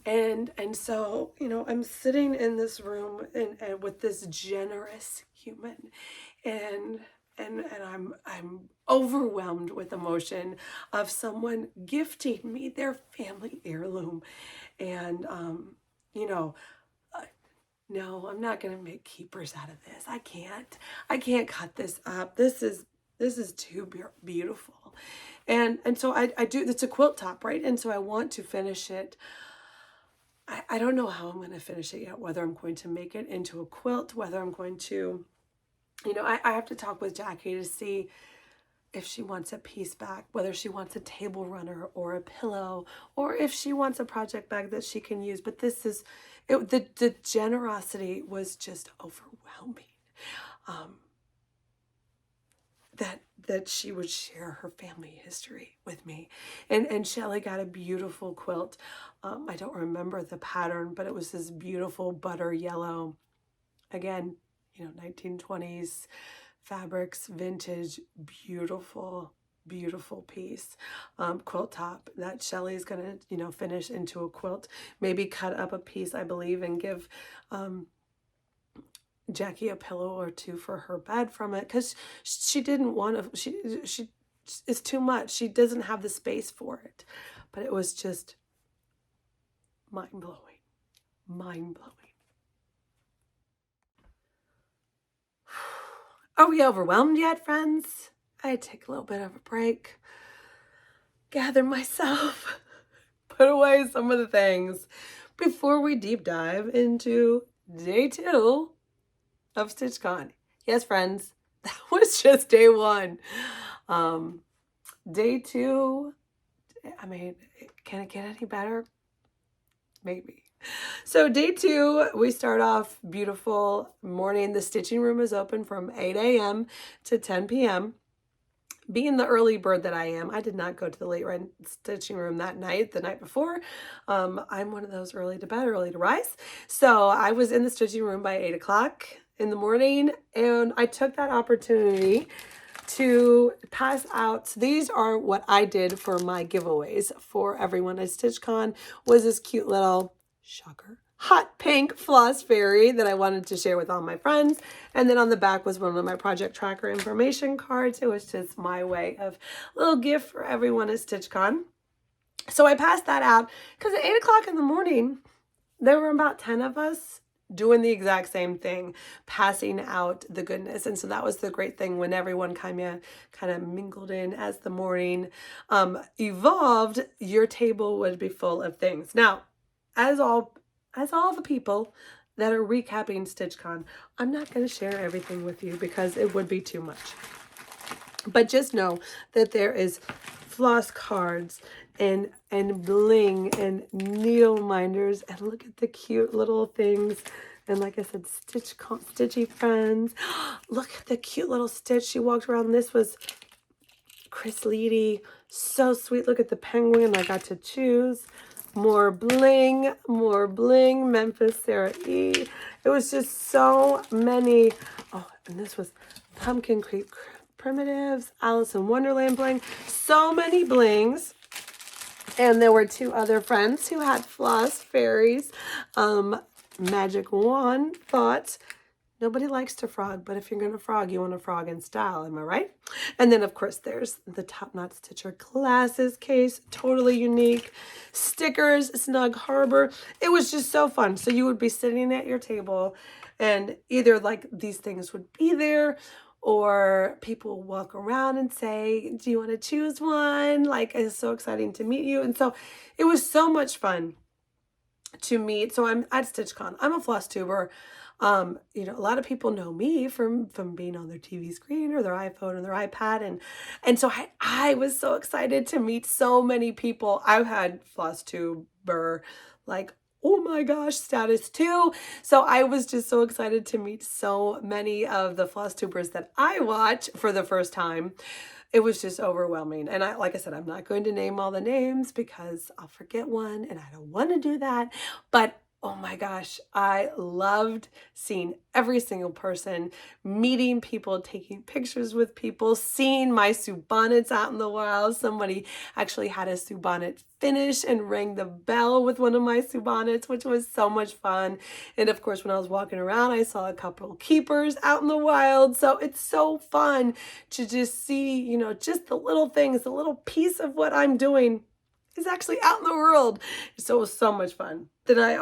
And so, you know, I'm sitting in this room and with this generous human, and I'm overwhelmed with emotion of someone gifting me their family heirloom. And you know, no, I'm not going to make keepers out of this. I can't cut this up. This is too beautiful. And so I do, it's a quilt top, right? And so I want to finish it. I don't know how I'm going to finish it yet, whether I'm going to make it into a quilt, whether I'm going to, you know, I have to talk with Jackie to see if she wants a piece back, whether she wants a table runner or a pillow, or if she wants a project bag that she can use. But this is, the generosity was just overwhelming. That she would share her family history with me. And Shellie got a beautiful quilt. I don't remember the pattern, but it was this beautiful butter yellow. Again, you know, 1920s fabrics, vintage, beautiful, beautiful piece. Quilt top that Shellie's gonna, you know, finish into a quilt. Maybe cut up a piece, I believe, and give Jackie a pillow or two for her bed from it, because she didn't want to, she it's too much. She doesn't have the space for it. But it was just mind-blowing. Mind-blowing. Are we overwhelmed yet, friends? I take a little bit of a break, gather myself, put away some of the things before we deep dive into day 2 of StitchCon. Yes, friends, that was just day 1. Day 2, I mean, can it get any better? Maybe. So day 2, we start off beautiful morning. The stitching room is open from 8 a.m. to 10 p.m. Being the early bird that I am, I did not go to the late stitching room that night, the night before. I'm one of those early to bed, early to rise. So I was in the stitching room by 8 o'clock in the morning, and I took that opportunity to pass out. These are what I did for my giveaways for everyone at StitchCon. Was this cute little, shocker, hot pink floss fairy that I wanted to share with all my friends. And then on the back was one of my project tracker information cards. It was just my way of a little gift for everyone at StitchCon. So I passed that out because at 8 o'clock in the morning, there were about 10 of us doing the exact same thing, passing out the goodness. And so that was the great thing when everyone kind of mingled in as the morning evolved. Your table would be full of things. Now, as all the people that are recapping StitchCon, I'm not going to share everything with you because it would be too much. But just know that there is floss cards and bling and needle minders, and look at the cute little things. And like I said, stitchy friends. Look at the cute little stitch she walked around. This was Chris Leedy. So sweet. Look at the penguin I got to choose. More bling, Memphis Sarah E. It was just so many. Oh, and this was Pumpkin Creek Primitives, Alice in Wonderland bling. So many blings. And there were 2 other friends who had floss fairies. Magic Wand thought, nobody likes to frog, but if you're going to frog, you want to frog in style. Am I right? And then, of course, there's the Top Knot Stitcher Classes case. Totally unique. Stickers, Snug Harbor. It was just so fun. So you would be sitting at your table and either like these things would be there, or people walk around and say, do you want to choose one? Like, it's so exciting to meet you. And so it was so much fun to meet. So I'm at StitchCon. I'm a floss tuber. You know, a lot of people know me from being on their TV screen or their iPhone or their iPad. And so I was so excited to meet so many people. I had floss tuber, like, oh my gosh, status too. So I was just so excited to meet so many of the floss tubers that I watch for the first time. It was just overwhelming. And like I said, I'm not going to name all the names because I'll forget one and I don't want to do that. But Oh my gosh, I loved seeing every single person, meeting people, taking pictures with people, seeing my Subonnets out in the wild. Somebody actually had a Subonnet finish and rang the bell with one of my Subonnets, which was so much fun. And of course, when I was walking around, I saw a couple keepers out in the wild. So it's so fun to just see, you know, just the little things, the little piece of what I'm doing is actually out in the world. So it was so much fun. Then I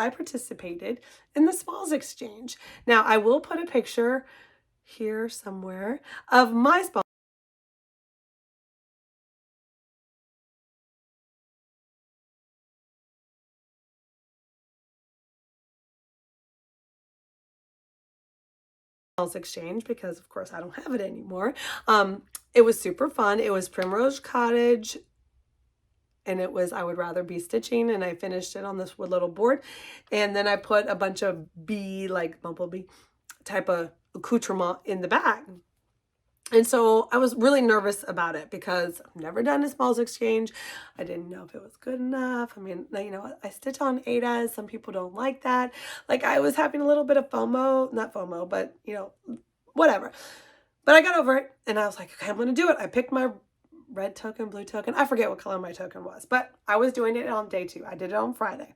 participated in the Smalls Exchange. Now I will put a picture here somewhere of my Smalls Exchange because of course I don't have it anymore. It was super fun. It was Primrose Cottage, and it was I Would Rather Be Stitching, and I finished it on this wood little board. And then I put a bunch of bee, like bumblebee type of accoutrement in the bag. And so I was really nervous about it because I've never done a Smalls Exchange. I didn't know if it was good enough. I mean, you know, I stitch on Adas. Some people don't like that. Like I was having a little bit of FOMO, not FOMO, but you know, whatever. But I got over it and I was like, okay, I'm going to do it. I picked my red token, blue token. I forget what color my token was, but I was doing it on day 2. I did it on Friday.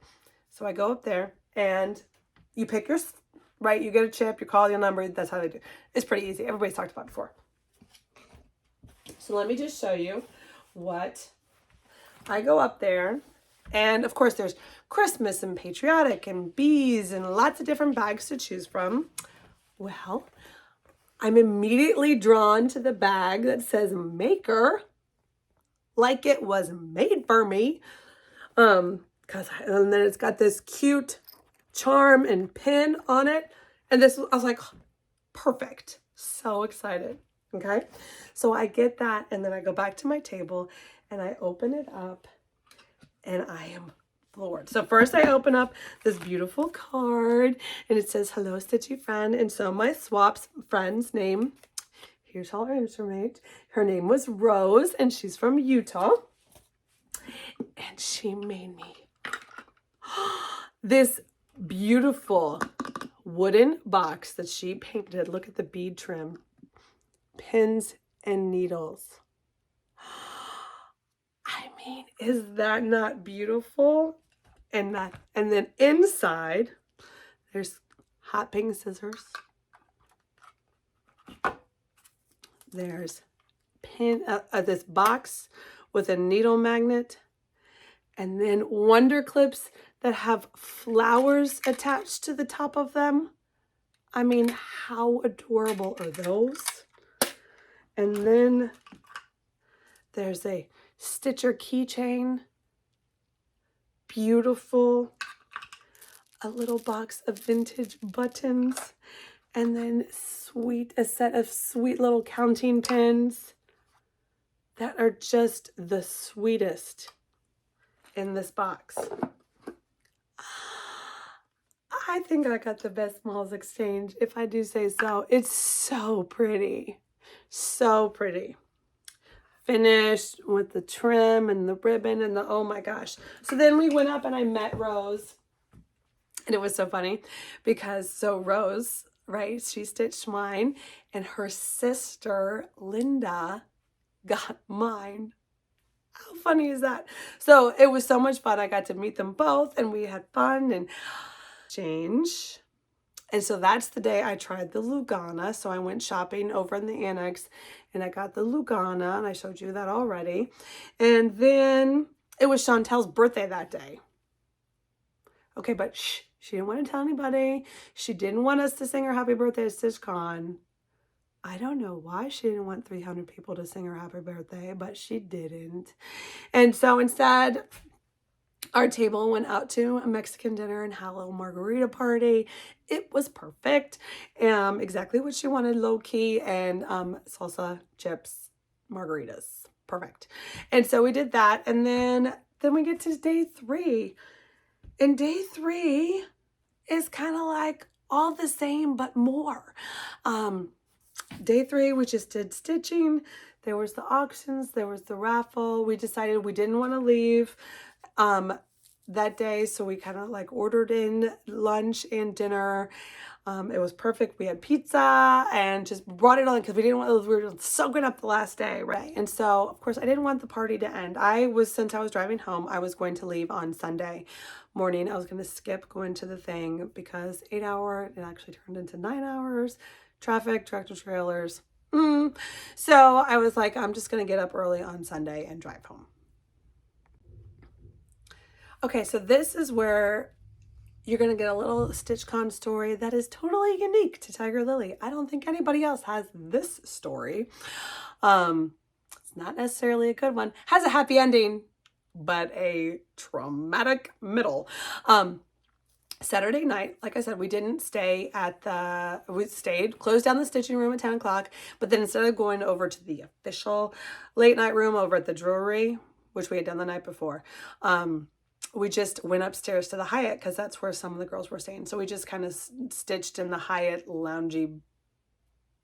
So I go up there and you pick your, right, you get a chip, you call your number. That's how they do. It's pretty easy. Everybody's talked about it before. So let me just show you what I go up there. And of course there's Christmas and patriotic and bees and lots of different bags to choose from. Well, I'm immediately drawn to the bag that says maker, like it was made for me. And then it's got this cute charm and pin on it. And this, I was like, perfect. So excited. Okay. So I get that. And then I go back to my table and I open it up and I am floored. So first I open up this beautiful card and it says, hello, Stitchy friend. And so my swap's friend's name, here's all her information. Her name was Rose and she's from Utah. And she made me this beautiful wooden box that she painted. Look at the bead trim, pins and needles. I mean, is that not beautiful? And then inside, there's hot pink scissors. There's this box with a needle magnet, and then wonder clips that have flowers attached to the top of them. I mean, how adorable are those? And then there's a Stitcher keychain. Beautiful. A little box of vintage buttons. And then a set of sweet little counting pins that are just the sweetest in this box. I think I got the best Smalls Exchange, if I do say so. It's so pretty. So pretty. Finished with the trim and the ribbon and the, oh my gosh. So then we went up and I met Rose. And it was so funny because Rose, right, she stitched mine and her sister, Linda, got mine. How funny is that? So it was so much fun. I got to meet them both and we had fun and change. And so that's the day I tried the Lugana. So I went shopping over in the annex and I got the Lugana and I showed you that already. And then it was Chantelle's birthday that day. Okay, but shh, she didn't want to tell anybody. She didn't want us to sing her happy birthday at StitchCon. I don't know why she didn't want 300 people to sing her happy birthday, but she didn't. And so instead, our table went out to a Mexican dinner and had a little margarita party. It was perfect. Exactly what she wanted, low-key, and salsa, chips, margaritas. Perfect. And so we did that. And then we get to day 3. And day 3 is kind of like all the same, but more. Day 3, we just did stitching. There was the auctions. There was the raffle. We decided we didn't want to leave. that day, so we kind of like ordered in lunch and dinner. It was perfect. We had pizza and just brought it on because we were soaking up the last day, right? And so, of course, I didn't want the party to end. Since I was driving home, I was going to leave on Sunday morning. I was going to skip going to the thing because 8 hour, it actually turned into 9 hours. Traffic, tractor trailers. So I was like, I'm just going to get up early on Sunday and drive home. Okay, so this is where you're going to get a little StitchCon story that is totally unique to Tiger Lily. I don't think anybody else has this story. It's not necessarily a good one. Has a happy ending, but a traumatic middle. Saturday night, like I said, we didn't stay we closed down the stitching room at 10 o'clock, but then instead of going over to the official late night room over at the jewelry, which we had done the night before, we just went upstairs to the Hyatt because that's where some of the girls were staying. So we just kind of stitched in the Hyatt loungy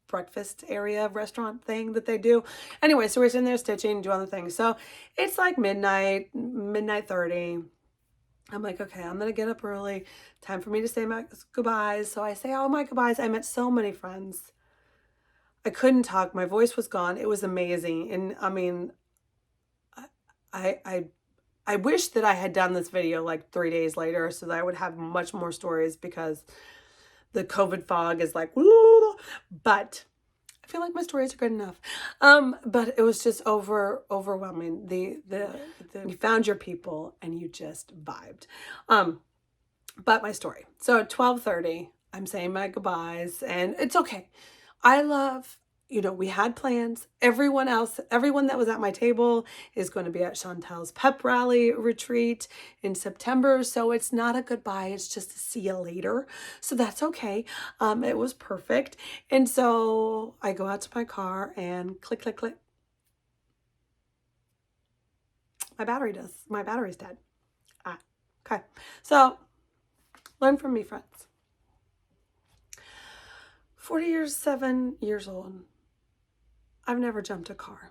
breakfast area restaurant thing that they do. Anyway, so we're sitting there stitching, doing the thing. So it's like midnight 30. I'm like, okay, I'm going to get up early. Time for me to say my goodbyes. So I say all my goodbyes. I met so many friends. I couldn't talk. My voice was gone. It was amazing. And I mean, I wish that I had done this video like 3 days later so that I would have much more stories because the COVID fog is like, but I feel like my stories are good enough. But it was just overwhelming. You found your people and you just vibed. But my story. So at 12:30, I'm saying my goodbyes and it's okay. We had plans. Everyone that was at my table is going to be at Chantelle's pep rally retreat in September. So it's not a goodbye. It's just a see you later. So that's okay. It was perfect. And so I go out to my car and click, click, click. My battery's dead. Okay. So learn from me, friends. 7 years old. I've never jumped a car.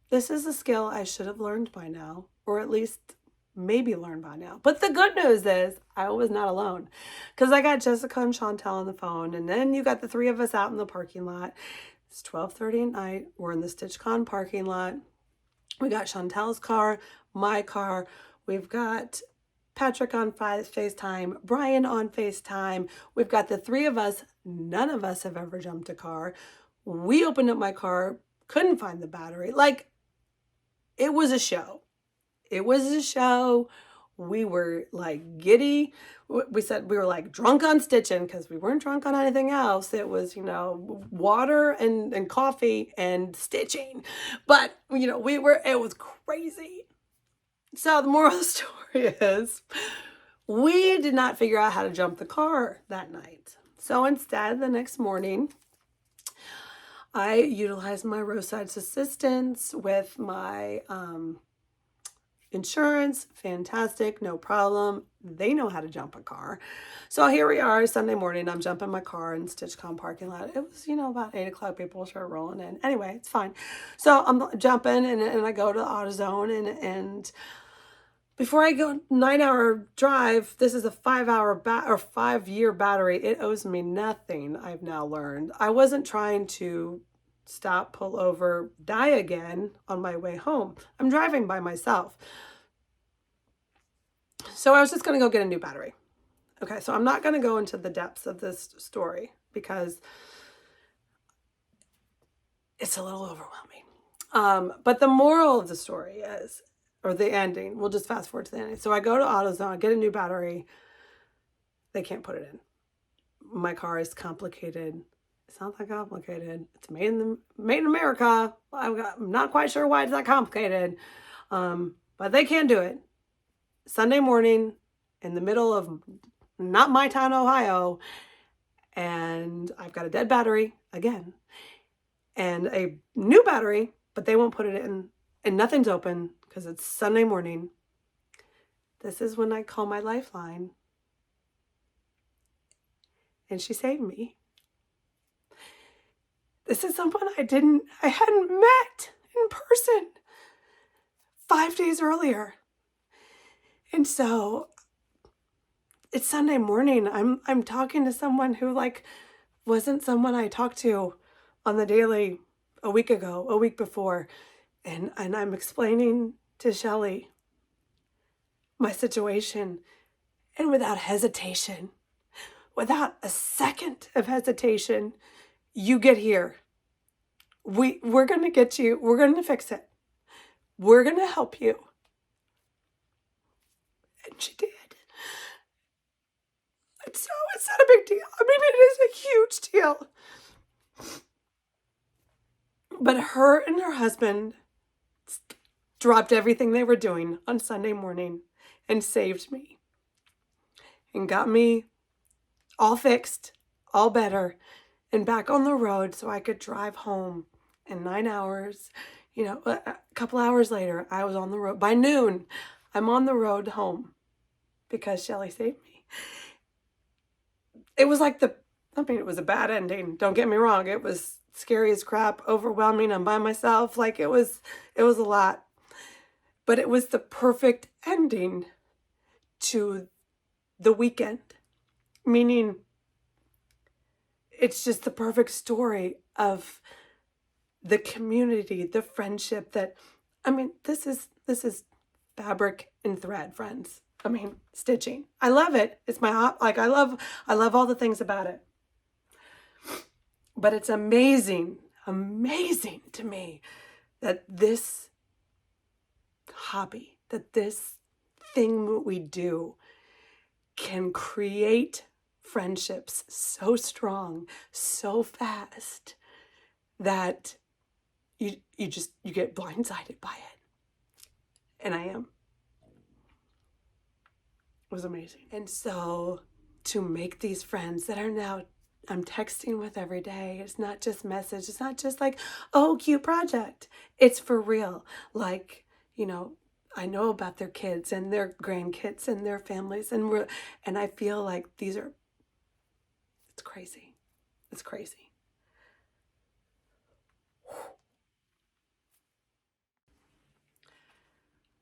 This is a skill I should have learned by now, or at least maybe learned by now. But the good news is I was not alone because I got Jessica and Chantelle on the phone, and then you got the three of us out in the parking lot. It's 12:30 at night. We're in the StitchCon parking lot. We got Chantelle's car, my car. We've got Patrick on FaceTime, Brian on FaceTime. We've got the three of us. None of us have ever jumped a car. We opened up my car, couldn't find the battery. Like, it was a show. It was a show. We were like giddy. We said we were like drunk on stitching because we weren't drunk on anything else. It was, water and coffee and stitching. But, it was crazy. So the moral of the story is we did not figure out how to jump the car that night. So instead, the next morning, I utilized my roadside assistance with my insurance. Fantastic, no problem. They know how to jump a car. So here we are, Sunday morning. I'm jumping my car in StitchCon parking lot. It was, about 8 o'clock. People start rolling in. Anyway, it's fine. So I'm jumping and I go to AutoZone and before I go 9-hour drive, this is a 5-year battery. It owes me nothing, I've now learned. I wasn't trying to stop, pull over, die again on my way home. I'm driving by myself. So I was just going to go get a new battery. Okay, so I'm not going to go into the depths of this story because it's a little overwhelming. But the moral of the story is, or the ending, we'll just fast forward to the ending. So I go to AutoZone, get a new battery. They can't put it in. My car is complicated. It's not that complicated. It's made in America. I'm not quite sure why it's that complicated. But they can't do it. Sunday morning in the middle of not my town, Ohio. And I've got a dead battery again. And a new battery, but they won't put it in. And nothing's open because it's Sunday morning. This is when I call my lifeline. And she saved me. This is someone I hadn't met in person 5 days earlier. And so it's Sunday morning. I'm talking to someone who like wasn't someone I talked to on the daily a week ago, a week before. And I'm explaining to Shellie my situation. And without hesitation, without a second of hesitation, you get here. We're going to get you. We're going to fix it. We're going to help you. And she did. And so it's not a big deal. I mean, it is a huge deal. But her and her husband dropped everything they were doing on Sunday morning and saved me and got me all fixed, all better, and back on the road so I could drive home in 9 hours. You know, a couple hours later, I was on the road. By noon, I'm on the road home because Shellie saved me. It was like it was a bad ending. Don't get me wrong. It was scary as crap, overwhelming. I'm by myself. Like it was a lot. But it was the perfect ending to the weekend. Meaning, it's just the perfect story of the community, the friendship that, I mean, this is fabric and thread, friends. I mean, stitching. I love it. It's my hot, like I love all the things about it. But it's amazing to me that this hobby, that this thing we do can create friendships so strong, so fast that you get blindsided by it. And I am. It was amazing. And so to make these friends that are now I'm texting with every day, it's not just message, it's not just like, oh, cute project. It's for real. Like, you know, I know about their kids and their grandkids and their families, and I feel like it's crazy. It's crazy.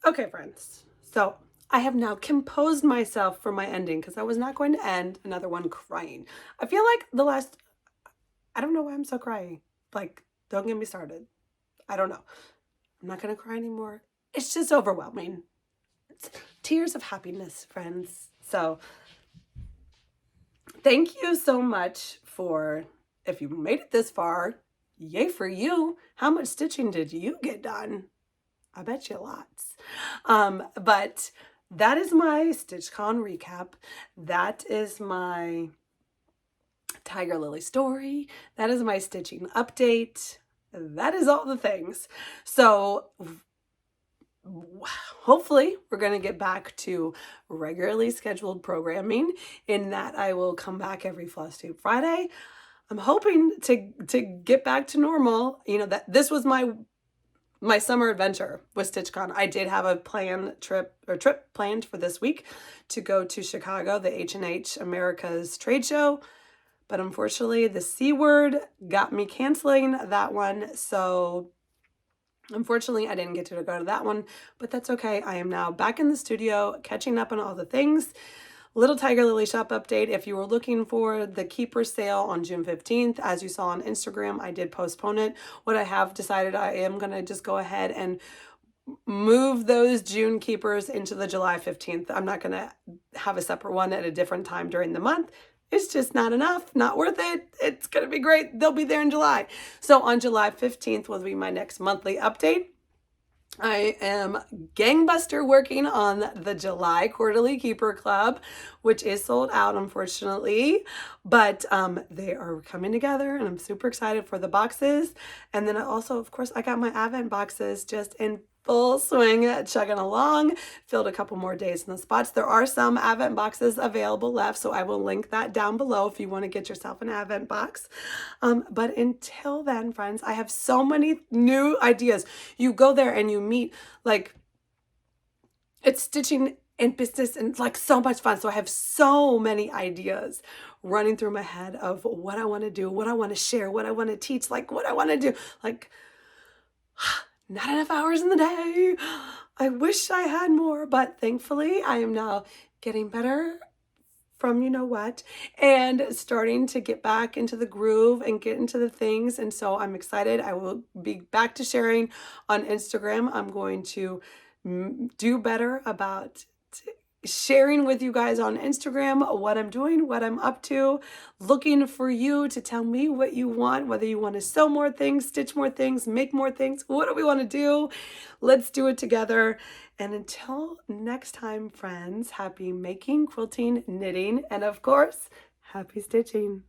Okay, friends. So I have now composed myself for my ending because I was not going to end another one crying. I feel like I don't know why I'm so crying. Like, don't get me started. I don't know. I'm not going to cry anymore. It's just overwhelming. It's tears of happiness, friends. So thank you so much if you made it this far, yay for you. How much stitching did you get done? I bet you lots. But that is my StitchCon recap. That is my Tiger Lily story. That is my stitching update. That is all the things. So hopefully we're going to get back to regularly scheduled programming in that I will come back every Flosstube Friday. I'm hoping to get back to normal. You know, that this was my summer adventure with StitchCon. I did have a trip planned for this week to go to Chicago, the H&H America's trade show. But unfortunately, the C word got me canceling that one. So unfortunately, I didn't get to go to that one, but that's okay. I am now back in the studio, catching up on all the things. Little Tiger Lily shop update. If you were looking for the keeper sale on June 15th, as you saw on Instagram, I did postpone it. What I have decided, I am going to just go ahead and move those June keepers into the July 15th. I'm not going to have a separate one at a different time during the month. It's just not enough, not worth it. It's going to be great. They'll be there in July. So on July 15th will be my next monthly update. I am gangbuster working on the July Quarterly Keeper Club, which is sold out, unfortunately, but they are coming together and I'm super excited for the boxes. And then I also, of course, I got my Advent boxes just in full swing, chugging along, filled a couple more days in the spots. There are some Advent boxes available left, so I will link that down below if you want to get yourself an Advent box. But until then, friends, I have so many new ideas. You go there and you meet, like, it's stitching and business and it's like so much fun. So I have so many ideas running through my head of what I want to do, what I want to share, what I want to teach, like what I want to do. Like, not enough hours in the day. I wish I had more, but thankfully I am now getting better from you know what, and starting to get back into the groove and get into the things. And so I'm excited. I will be back to sharing on Instagram. I'm going to do better about sharing with you guys on Instagram what I'm doing, what I'm up to, looking for you to tell me what you want, whether you want to sew more things, stitch more things, make more things. What do we want to do? Let's do it together. And until next time, friends, happy making, quilting, knitting, and of course, happy stitching.